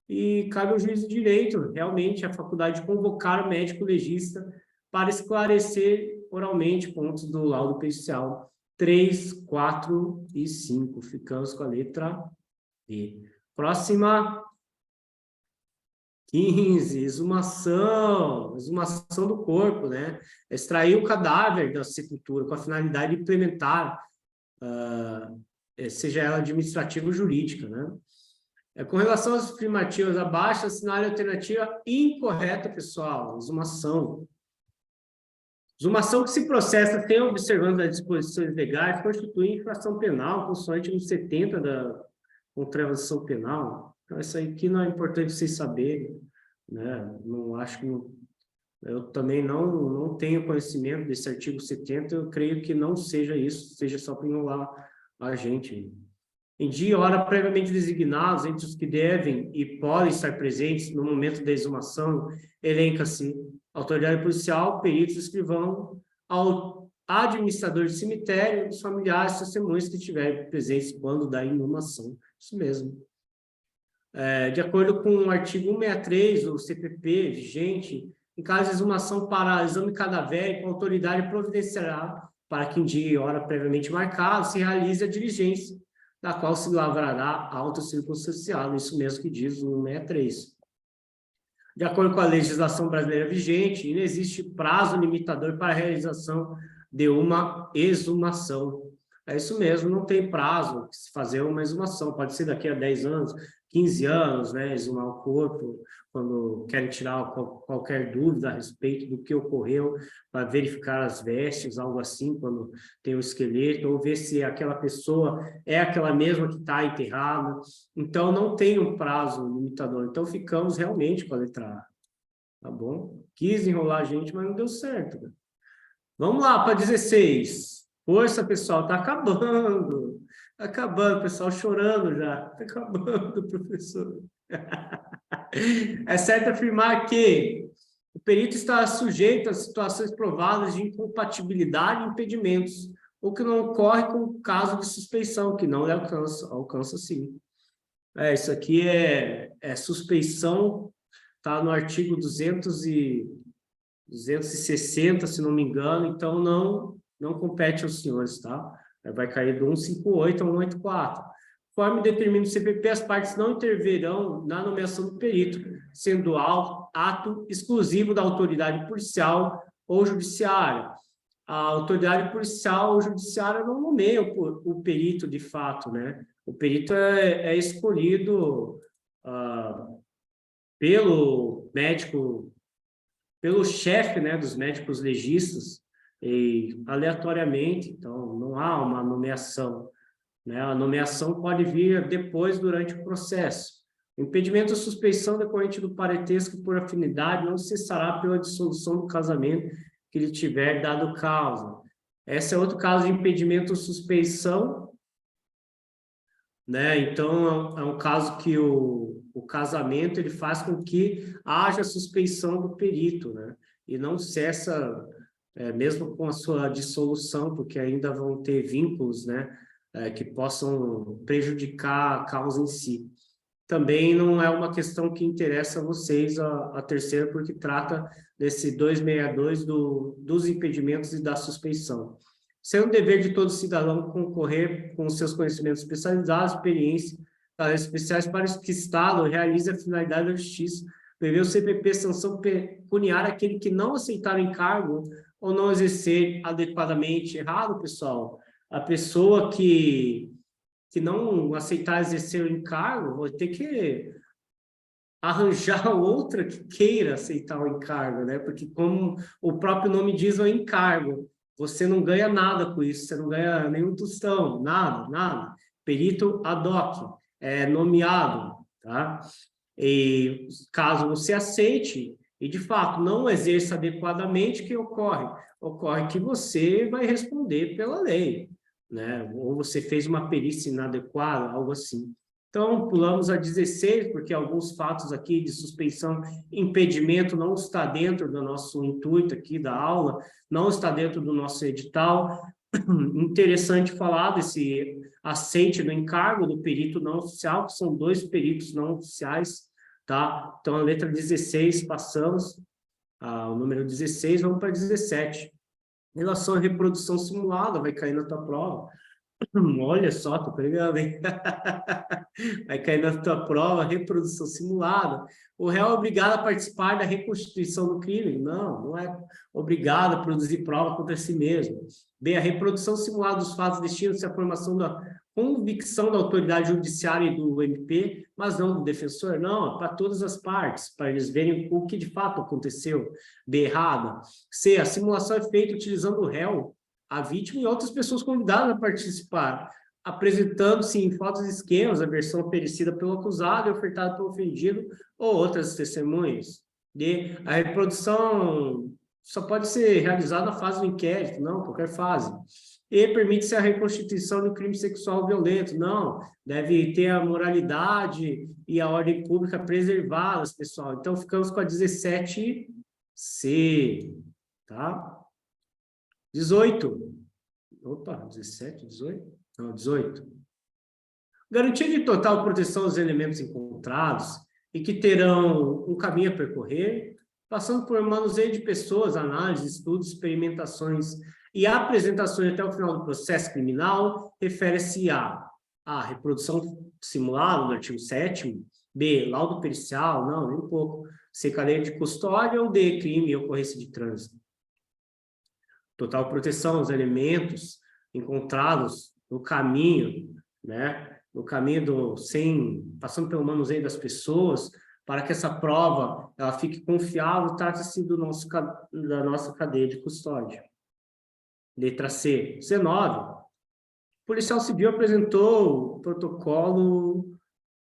E cabe ao juiz de direito, realmente, a faculdade de convocar o médico legista para esclarecer oralmente pontos do laudo pericial 3, 4 e 5. Ficamos com a letra D. Próxima. 15, exumação do corpo, né? Extrair o cadáver da sepultura com a finalidade de implementar, seja ela administrativa ou jurídica, né? Com relação às afirmativas abaixo, assinale a alternativa incorreta, pessoal, exumação. Exumação que se processa sem observância das disposições legais constitui infração penal, consoante no 70 da contravenção penal. Então, isso aqui não é importante vocês saberem, né? Não acho que... Eu também não tenho conhecimento desse artigo 70, eu creio que não seja isso, seja só para enrolar a gente. Em dia e hora previamente designados, entre os que devem e podem estar presentes no momento da exumação, elenca-se autoridade policial, peritos, escrivão, ao administrador de cemitério, os familiares, testemunhas que estiverem presentes quando da inhumação. Isso mesmo. De acordo com o artigo 163 do CPP vigente, em caso de exumação para exame cadavérico, a autoridade providenciará para que em dia e hora previamente marcado se realize a diligência, da qual se lavrará auto circunstanciado, isso mesmo que diz o 163. De acordo com a legislação brasileira vigente, não existe prazo limitador para a realização de uma exumação. É isso mesmo, não tem prazo se fazer uma exumação, pode ser daqui a 10 anos, 15 anos, né, exumar o corpo, quando querem tirar qualquer dúvida a respeito do que ocorreu, para verificar as vestes, algo assim, quando tem o esqueleto, ou ver se aquela pessoa é aquela mesma que está enterrada. Então, não tem um prazo limitador. Então, ficamos realmente com a letra A. Tá bom? Quis enrolar a gente, mas não deu certo. Né? Vamos lá para 16. Força, pessoal, está acabando. Está acabando, pessoal chorando já. Está acabando, professor. É certo afirmar que o perito está sujeito a situações provadas de incompatibilidade e impedimentos, ou que não ocorre com o caso de suspeição, que não lhe alcança sim. Isso aqui é suspeição, está no artigo 260, se não me engano, então não compete aos senhores, tá? Vai cair do 158 ao 184. Conforme determina o CPP, as partes não interverão na nomeação do perito, sendo ato exclusivo da autoridade policial ou judiciária. A autoridade policial ou judiciária não nomeia o perito de fato, né? O perito é escolhido pelo médico, pelo chefe, né, dos médicos legistas, e aleatoriamente, então não há uma nomeação. Né? A nomeação pode vir depois, durante o processo. O impedimento ou suspeição decorrente do parentesco por afinidade não cessará pela dissolução do casamento que lhe tiver dado causa. Esse é outro caso de impedimento ou suspeição, né? Então, é um caso que o casamento ele faz com que haja suspeição do perito, né? E não cessa, mesmo com a sua dissolução, porque ainda vão ter vínculos, né? Que possam prejudicar a causa em si. Também não é uma questão que interessa a vocês, a terceira, porque trata desse 262 dos impedimentos e da suspeição. Sendo dever de todo cidadão concorrer com seus conhecimentos especializados, experiência, especiais para que o Estado realize a finalidade da justiça, prevê o CPP sanção pecuniária aquele que não aceitar o encargo ou não exercer adequadamente. Errado, pessoal. A pessoa que não aceitar exercer o encargo, vai ter que arranjar outra que queira aceitar o encargo, né? Porque como o próprio nome diz, é o encargo. Você não ganha nada com isso, você não ganha nenhum tostão, nada. Perito ad hoc, nomeado, tá? E caso você aceite, e de fato não exerça adequadamente, o que ocorre? Ocorre que você vai responder pela lei, né? Ou você fez uma perícia inadequada, algo assim. Então, pulamos a 16, porque alguns fatos aqui de suspeição, impedimento não está dentro do nosso intuito aqui da aula, não está dentro do nosso edital. Interessante falar desse aceite do encargo do perito não oficial, que são 2 peritos não oficiais, tá? Então, a letra 16, passamos, o número 16, vamos para 17. Em relação à reprodução simulada, vai cair na tua prova. Olha só, tô pegando, hein? Vai cair na tua prova, reprodução simulada. O réu é obrigado a participar da reconstituição do crime? Não, não é obrigado a produzir prova contra si mesmo. B, a reprodução simulada dos fatos destina-se à formação da convicção da autoridade judiciária e do MP, mas não do defensor, não, é para todas as partes, para eles verem o que de fato aconteceu. B, errada. C, a simulação é feita utilizando o réu, a vítima e outras pessoas convidadas a participar, apresentando-se em fotos e esquemas a versão oferecida pelo acusado e ofertada pelo ofendido ou outras testemunhas. D, a reprodução só pode ser realizada na fase do inquérito, não, qualquer fase. E permite-se a reconstituição do crime sexual violento, não, deve ter a moralidade e a ordem pública preservadas, pessoal. Então, ficamos com a 17C, tá? 18. Opa, 17, 18? Não, 18. Garantia de total proteção aos elementos encontrados e que terão um caminho a percorrer, passando por manuseio de pessoas, análise, estudos, experimentações e apresentações até o final do processo criminal, refere-se a reprodução simulada, no artigo 7º, B, laudo pericial, não, nem um pouco, C, cadeia de custódia, ou D, crime e ocorrência de trânsito. Total proteção aos elementos encontrados no caminho, né? No caminho passando pelo manuseio das pessoas, para que essa prova ela fique confiável, trata-se da nossa cadeia de custódia. Letra C. 19. O policial civil apresentou o protocolo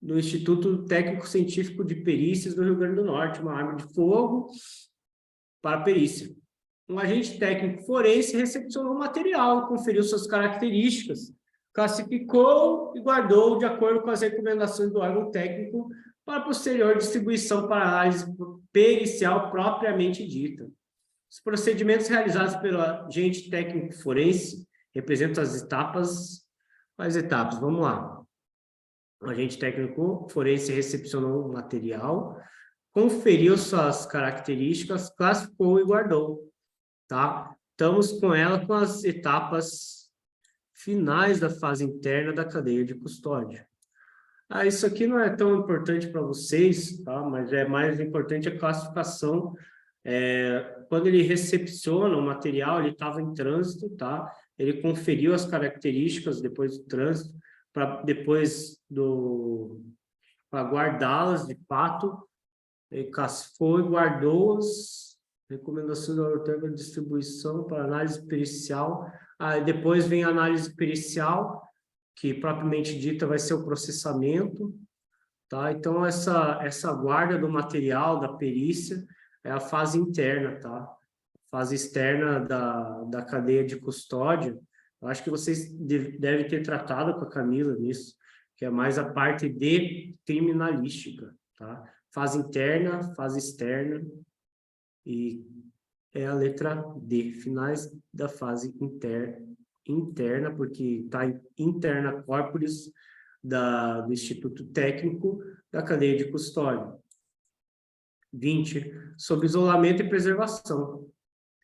do Instituto Técnico Científico de Perícias do Rio Grande do Norte, uma arma de fogo para perícia. Um agente técnico forense recepcionou o material, conferiu suas características, classificou e guardou de acordo com as recomendações do órgão técnico para posterior distribuição para análise pericial propriamente dita. Os procedimentos realizados pelo agente técnico forense representam as etapas. Quais etapas? Vamos lá. O agente técnico forense recepcionou o material, conferiu suas características, classificou e guardou. Tá? Estamos com ela com as etapas finais da fase interna da cadeia de custódia. Isso aqui não é tão importante para vocês, tá? Mas é mais importante a classificação. Quando ele recepciona o material, ele estava em trânsito, tá? Ele conferiu as características depois do trânsito, para guardá-las de fato, ele classificou e guardou-as. Recomendação da ortega de distribuição para análise pericial. Depois vem a análise pericial, que propriamente dita vai ser o processamento. Tá? Então, essa guarda do material, da perícia, é a fase interna. Tá? Fase externa da cadeia de custódia. Eu acho que vocês devem ter tratado com a Camila nisso, que é mais a parte de criminalística. Tá? Fase interna, fase externa. E é a letra D, finais da fase interna, porque está interna corporis do Instituto Técnico da cadeia de custódia. 20, sobre isolamento e preservação.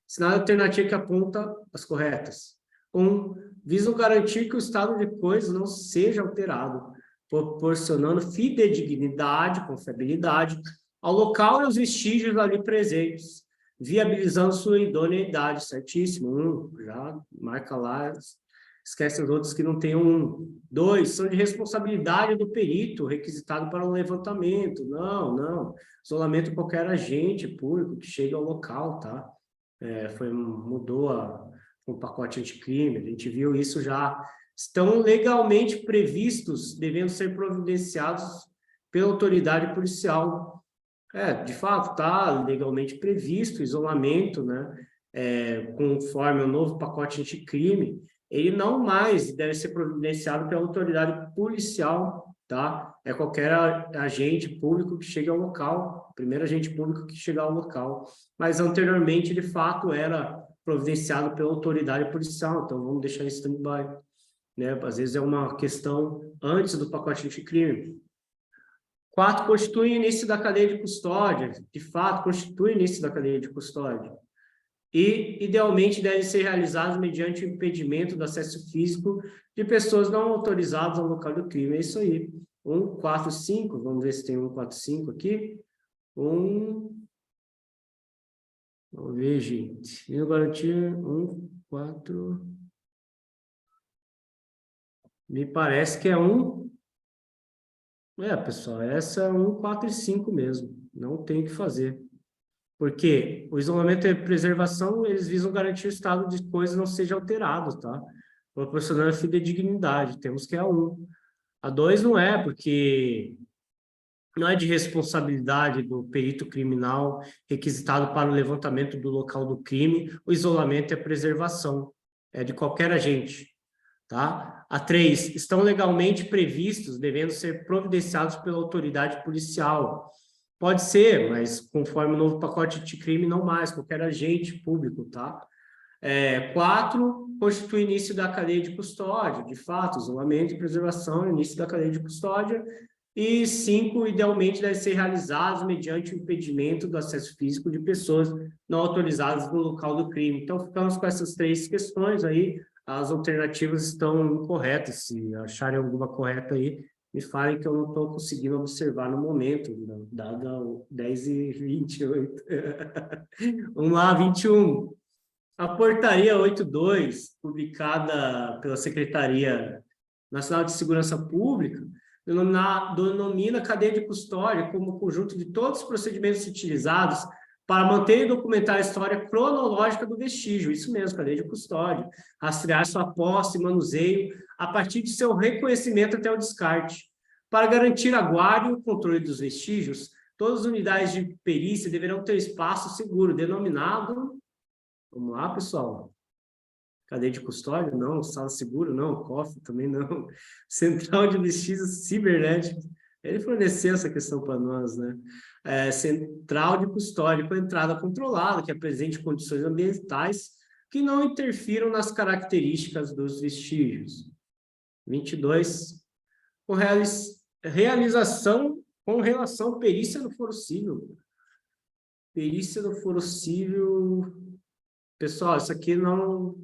Sinal alternativo que aponta as corretas. 1, visam garantir que o estado de coisas não seja alterado, proporcionando fidedignidade, confiabilidade, ao local e aos vestígios ali presentes, viabilizando sua idoneidade, certíssimo. 1, já marca lá, esquece os outros que não tem 1. 2, são de responsabilidade do perito, requisitado para o levantamento. Não. Isolamento qualquer agente público que chega ao local, tá? Mudou o pacote anticrime, a gente viu isso já. Estão legalmente previstos, devendo ser providenciados pela autoridade policial. De fato, está legalmente previsto o isolamento, né? Conforme o novo pacote anticrime, ele não mais deve ser providenciado pela autoridade policial, tá? É qualquer agente público que chegue ao local, primeiro agente público que chegar ao local. Mas anteriormente, de fato, era providenciado pela autoridade policial, então vamos deixar em stand-by, né? Às vezes é uma questão antes do pacote anticrime. 4, constitui início da cadeia de custódia. De fato, constitui início da cadeia de custódia. e, idealmente, devem ser realizados mediante o impedimento do acesso físico de pessoas não autorizadas ao local do crime. É isso aí. 145, vamos ver se tem 145 aqui. Vamos ver, gente. Garantia 4. Me parece que é pessoal, essa é 145 mesmo. Não tem o que fazer. Porque o isolamento e a preservação, eles visam garantir o estado de coisas não seja alterado, tá? Proporcionando a fidedignidade. Temos que é a 1. A 2 não é, porque não é de responsabilidade do perito criminal requisitado para o levantamento do local do crime, o isolamento e a preservação. É de qualquer agente, tá? A 3, estão legalmente previstos, devendo ser providenciados pela autoridade policial. Pode ser, mas conforme o novo pacote anticrime, não mais, qualquer agente público, tá? 4, constitui início da cadeia de custódia, de fato, isolamento e preservação, início da cadeia de custódia. E 5, idealmente, deve ser realizados mediante o impedimento do acesso físico de pessoas não autorizadas no local do crime. Então, ficamos com essas 3 questões aí. As alternativas estão incorretas. Se acharem alguma correta aí, me falem que eu não estou conseguindo observar no momento, dado 10h28. Vamos lá, 21. A portaria 82, publicada pela Secretaria Nacional de Segurança Pública, denomina cadeia de custódia como o conjunto de todos os procedimentos utilizados para manter e documentar a história cronológica do vestígio. Isso mesmo, cadeia de custódia. Rastrear sua posse e manuseio a partir de seu reconhecimento até o descarte. Para garantir a guarda e o controle dos vestígios, todas as unidades de perícia deverão ter espaço seguro, denominado... Vamos lá, pessoal. Cadeia de custódia? Não. Sala segura? Não. Cofre também não. Central de vestígios cibernéticos. Ele forneceu essa questão para nós, né? Central de custódia com entrada controlada, que apresente condições ambientais que não interfiram nas características dos vestígios. 22. Realização com relação à perícia do foro civil. Perícia do foro civil... Pessoal, isso aqui não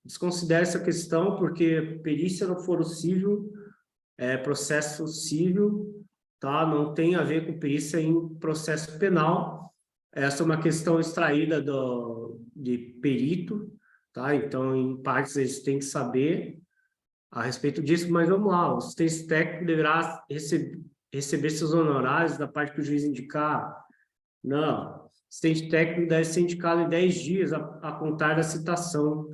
desconsidere essa questão, porque perícia no foro civil é processo civil, tá? Não tem a ver com perícia em processo penal. Essa é uma questão extraída de perito, tá? Então, em partes, eles têm que saber a respeito disso, mas vamos lá. O assistente técnico deverá receber seus honorários da parte que o juiz indicar? Não. Assistente técnico deve ser indicado em 10 dias a contar da citação.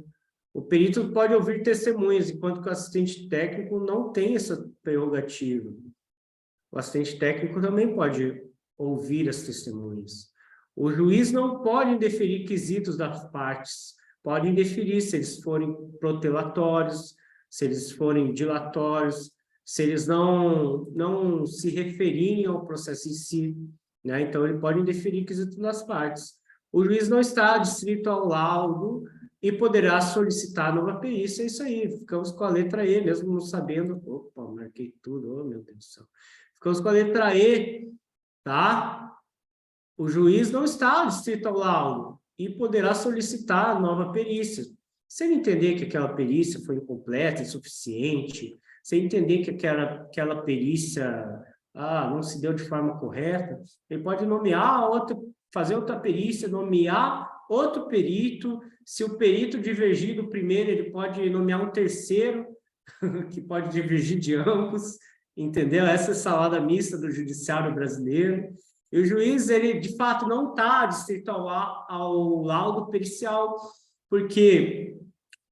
O perito pode ouvir testemunhas, enquanto que o assistente técnico não tem essa prerrogativa. O assistente técnico também pode ouvir as testemunhas. O juiz não pode indeferir quesitos das partes. Pode indeferir se eles forem protelatórios, se eles forem dilatórios, se eles não se referirem ao processo em si. Né? Então, ele pode indeferir quesitos das partes. O juiz não está adstrito ao laudo e poderá solicitar nova perícia. É isso aí, ficamos com a letra E, mesmo não sabendo... Opa, marquei tudo, oh, meu Deus do céu. Ficamos com a letra E, tá? O juiz não está adstrito ao laudo e poderá solicitar nova perícia. Se ele entender que aquela perícia foi incompleta, insuficiente, se ele entender que aquela perícia... não se deu de forma correta, ele pode fazer outra perícia, nomear outro perito. Se o perito divergir do primeiro, ele pode nomear um terceiro, que pode divergir de ambos, entendeu? Essa é a salada mista do judiciário brasileiro. E o juiz, ele de fato não está adstrito ao laudo pericial, porque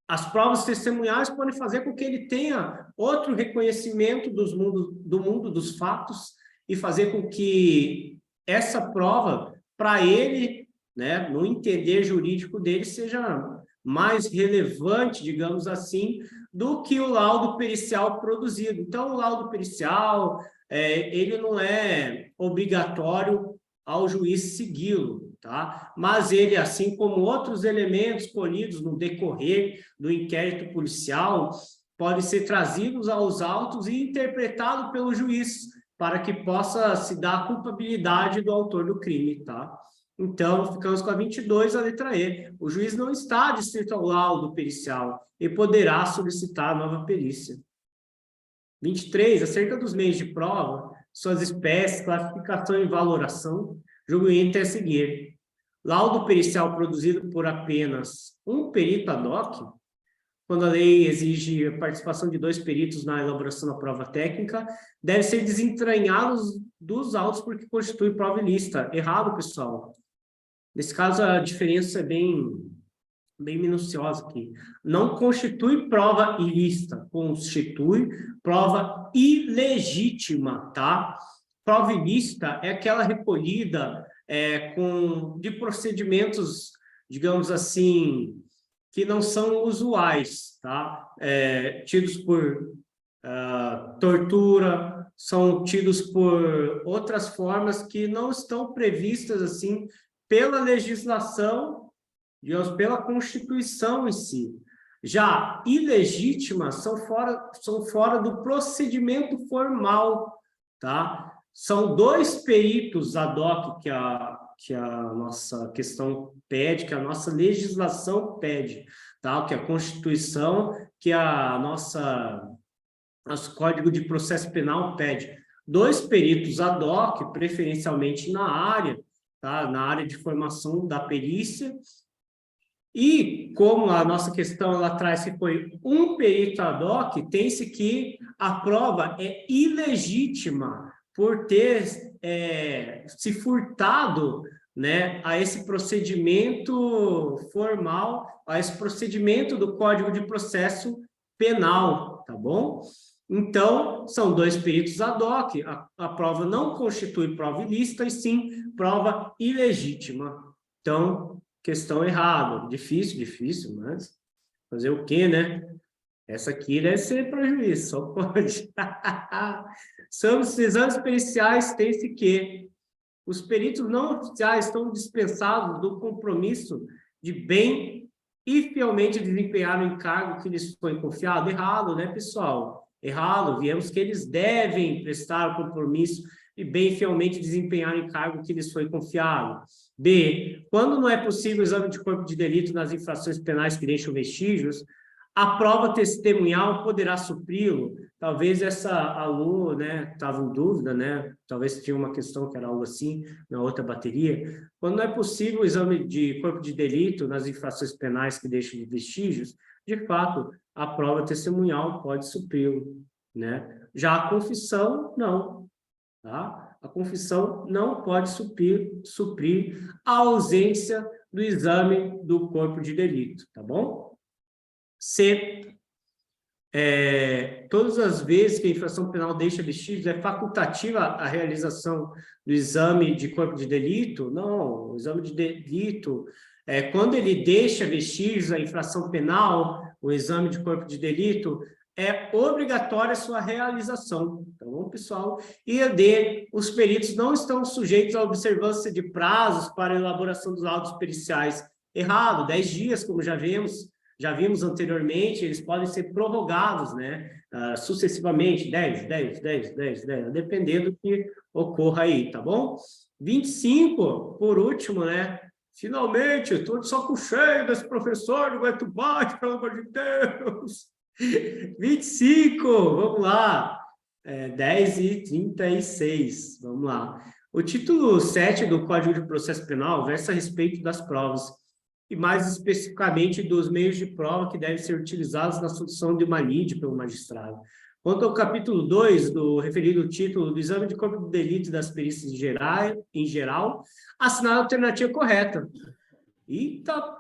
as provas testemunhais podem fazer com que ele tenha outro reconhecimento do mundo dos fatos e fazer com que essa prova, para ele, né, no entender jurídico dele, seja mais relevante, digamos assim, do que o laudo pericial produzido. Então, o laudo pericial, ele não é obrigatório ao juiz segui-lo, tá? Mas ele, assim como outros elementos colhidos no decorrer do inquérito policial, podem ser trazidos aos autos e interpretados pelo juiz, para que possa se dar a culpabilidade do autor do crime, tá? Então, ficamos com a 22, a letra E. O juiz não está adstrito ao laudo pericial e poderá solicitar a nova perícia. 23, acerca dos meios de prova, suas espécies, classificação e valoração, julgo íntegro a seguir. Laudo pericial produzido por apenas um perito ad hoc, quando a lei exige a participação de 2 peritos na elaboração da prova técnica, deve ser desentranhado dos autos porque constitui prova ilícita. Errado, pessoal. Nesse caso, a diferença é bem minuciosa aqui. Não constitui prova ilícita, constitui prova ilegítima, tá? Prova ilícita é aquela recolhida de procedimentos, digamos assim, que não são usuais, tá? Tidos por tortura, são tidos por outras formas que não estão previstas, assim, pela legislação, digamos, pela Constituição em si. Já ilegítimas são fora do procedimento formal, tá? São 2 peritos ad hoc que a nossa questão pede, que a nossa legislação pede, tá? Que a Constituição, que nosso Código de Processo Penal pede. 2 peritos ad hoc, preferencialmente na área, tá? Na área de formação da perícia. E como a nossa questão ela traz que foi um perito ad hoc, tem-se que a prova é ilegítima por ter se furtado, né, a esse procedimento formal, a esse procedimento do Código de Processo Penal, tá bom? Então, são 2 peritos ad hoc, a prova não constitui prova ilícita, e sim prova ilegítima. Então, questão errada. Difícil, mas fazer o quê, né? Essa aqui deve ser para juiz, só pode. Sobre os exames periciais, tem-se que os peritos não oficiais estão dispensados do compromisso de bem e fielmente desempenhar o encargo que lhes foi confiado. Errado, né, pessoal? Errado. Viemos que eles devem prestar o compromisso e bem fielmente desempenhar o encargo que lhes foi confiado. B, quando não é possível o exame de corpo de delito nas infrações penais que deixam vestígios, a prova testemunhal poderá supri-lo. Talvez essa aluna, né, estava em dúvida, né? Talvez tinha uma questão que era algo assim, na outra bateria. Quando não é possível o exame de corpo de delito nas infrações penais que deixam vestígios, de fato, a prova testemunhal pode supri-lo, né? Já a confissão, não. Tá? A confissão não pode suprir a ausência do exame do corpo de delito, tá bom? C. Todas as vezes que a infração penal deixa vestígios, é facultativa a realização do exame de corpo de delito? Não, o exame de delito, quando ele deixa vestígios, a infração penal, o exame de corpo de delito, é obrigatória a sua realização, tá bom, pessoal? E D, os peritos não estão sujeitos à observância de prazos para a elaboração dos laudos periciais. Errado, 10 dias, como já vimos anteriormente, eles podem ser prorrogados, né? Sucessivamente, 10, dependendo do que ocorra aí, tá bom? 25, por último, né? Finalmente, estou de saco cheio desse professor, não aguento mais, pelo amor de Deus! 25, vamos lá. 10h36, vamos lá. O título 7 do Código de Processo Penal versa a respeito das provas, e mais especificamente dos meios de prova que devem ser utilizados na solução de uma lide pelo magistrado. Quanto ao capítulo 2 do referido título do exame de corpo de delito e das perícias em geral, assinala a alternativa correta. Eita,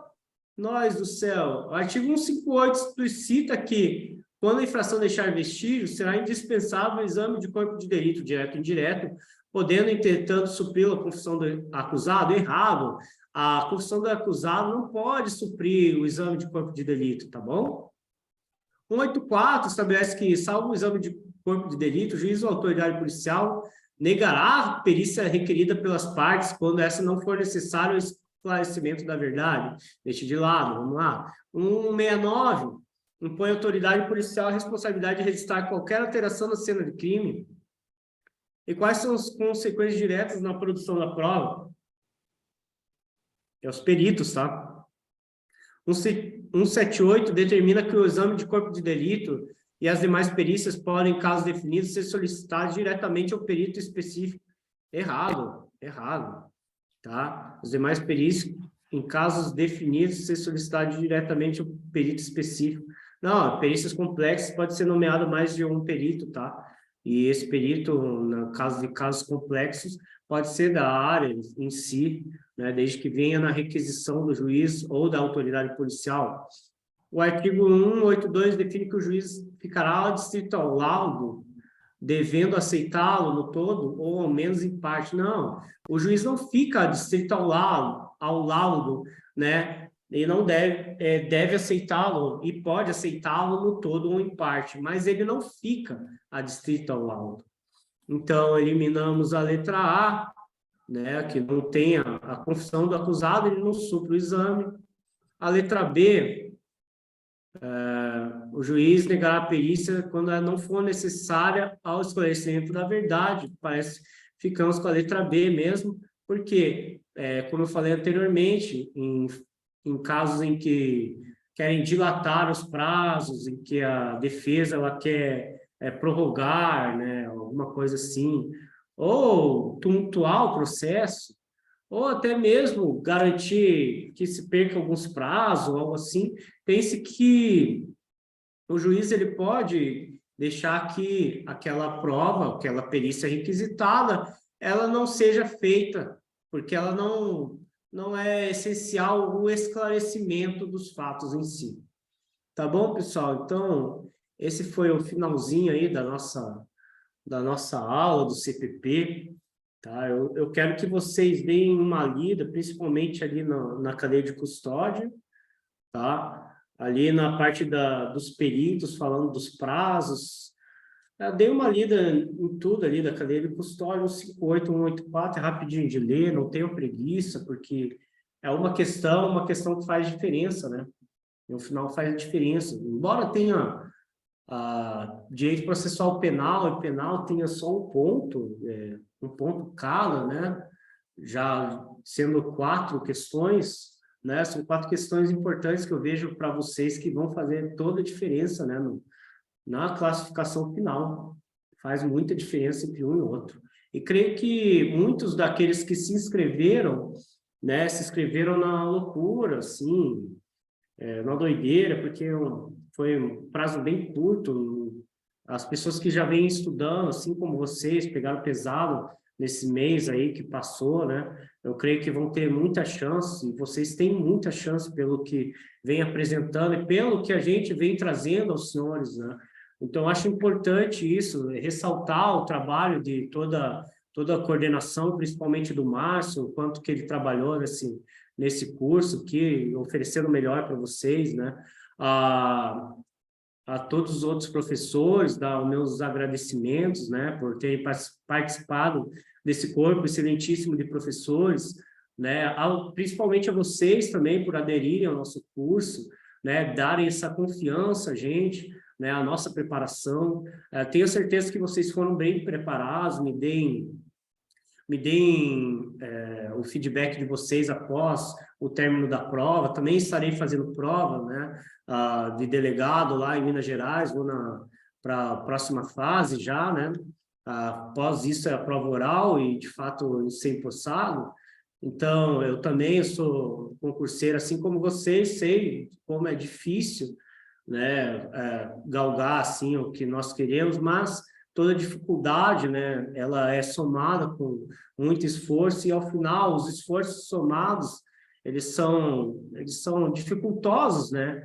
nós do céu! O artigo 158 cita que, quando a infração deixar vestígios, será indispensável o exame de corpo de delito, direto ou indireto, podendo, entretanto, suprir a confissão do acusado. Errado. A confissão do acusado não pode suprir o exame de corpo de delito, tá bom? 184 estabelece que, salvo o exame de corpo de delito, o juiz ou autoridade policial negará a perícia requerida pelas partes quando essa não for necessária ao esclarecimento da verdade. Deixe de lado, vamos lá. 169 impõe à autoridade policial a responsabilidade de registrar qualquer alteração na cena de crime. E quais são as consequências diretas na produção da prova? É os peritos, tá? 178 determina que o exame de corpo de delito e as demais perícias podem, em casos definidos, ser solicitados diretamente ao perito específico. Errado, tá? Os demais perícias, em casos definidos, ser solicitados diretamente ao perito específico. Não, perícias complexas pode ser nomeado mais de um perito, tá? E esse perito, no caso de casos complexos, pode ser da área em si, né, desde que venha na requisição do juiz ou da autoridade policial. O artigo 182 define que o juiz ficará adstrito ao laudo, devendo aceitá-lo no todo ou ao menos em parte. Não, o juiz não fica adstrito ao laudo, né? Ele não deve aceitá-lo e pode aceitá-lo no todo ou em parte, mas ele não fica adstrito ao laudo. Então, eliminamos a letra A, né, que não tem a confissão do acusado, ele não supre o exame. A letra B, o juiz negará a perícia quando ela não for necessária ao esclarecimento da verdade. Parece ficamos com a letra B mesmo, porque, como eu falei anteriormente, em casos em que querem dilatar os prazos, em que a defesa ela quer prorrogar, né, alguma coisa assim, ou tumultuar o processo, ou até mesmo garantir que se perca alguns prazos, algo assim, pense que o juiz ele pode deixar que aquela prova, aquela perícia requisitada, ela não seja feita, porque ela não é essencial o esclarecimento dos fatos em si. Tá bom, pessoal? Então, esse foi o finalzinho aí da nossa aula do CPP, tá? Eu quero que vocês deem uma lida, principalmente ali na cadeia de custódia, tá? Ali na parte dos peritos, falando dos prazos, eu dei uma lida em tudo ali da cadeia de custódia, 158, 184, é rapidinho de ler, não tenho preguiça, porque é uma questão que faz diferença, né? No final faz diferença. Embora tenha direito processual penal e penal tenha só um ponto cada, né? Já sendo 4 questões, né? São 4 questões importantes que eu vejo para vocês que vão fazer toda a diferença, né? Na classificação final. Faz muita diferença entre um e outro. E creio que muitos daqueles que se inscreveram, né? Se inscreveram na loucura, assim, na doideira, porque foi um prazo bem curto. As pessoas que já vêm estudando, assim como vocês, pegaram pesado nesse mês aí que passou, né? Eu creio que vão ter muita chance, e vocês têm muita chance pelo que vem apresentando e pelo que a gente vem trazendo aos senhores, né? Então, acho importante isso, ressaltar o trabalho de toda a coordenação, principalmente do Márcio, o quanto que ele trabalhou nesse curso, que oferecendo o melhor para vocês, né? A todos os outros professores, dar os meus agradecimentos, né, por terem participado desse corpo excelentíssimo de professores, né, principalmente a vocês também por aderirem ao nosso curso, né, darem essa confiança a gente, né, a nossa preparação. Tenho certeza que vocês foram bem preparados, me deem o feedback de vocês após o término da prova. Também estarei fazendo prova, né, de delegado lá em Minas Gerais, vou para a próxima fase já, né? Após isso é a prova oral e, de fato, ser empossado. Então, eu também sou concurseiro, assim como vocês, sei como é difícil, né, galgar, assim, o que nós queremos, mas toda dificuldade, né, ela é somada com muito esforço e, ao final, os esforços somados, eles são dificultosos, né,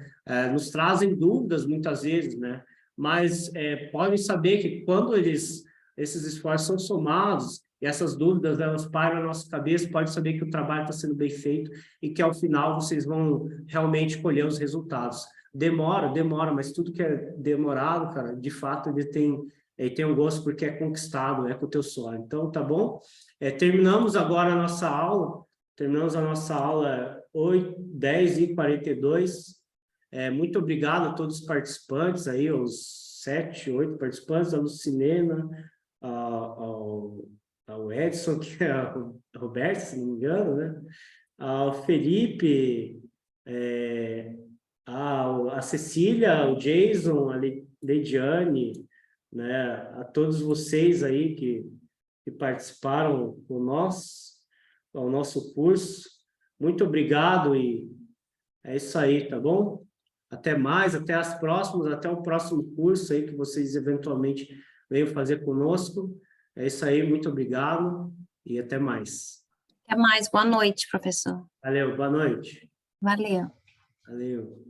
nos trazem dúvidas, muitas vezes, né, mas podem saber que quando esses esforços são somados, e essas dúvidas, elas param na nossa cabeça, pode saber que o trabalho está sendo bem feito e que, ao final, vocês vão realmente colher os resultados. Demora, mas tudo que é demorado, cara, de fato, ele tem um gosto porque é conquistado, é com o teu suor. Então, tá bom? Terminamos agora a nossa aula, 10h42. Muito obrigado a todos os participantes aí, os 7, 8 participantes, a Lucilena, ao Edson, que é o Roberto, se não me engano, né? ao Felipe, a Cecília, o Jason, a Leidiane, né, a todos vocês aí que participaram com nós, ao nosso curso. Muito obrigado e é isso aí, tá bom? Até mais, até as próximas, até o próximo curso aí que vocês eventualmente venham fazer conosco. É isso aí, muito obrigado e até mais. Até mais. Boa noite, professor. Valeu, boa noite. Valeu. Valeu.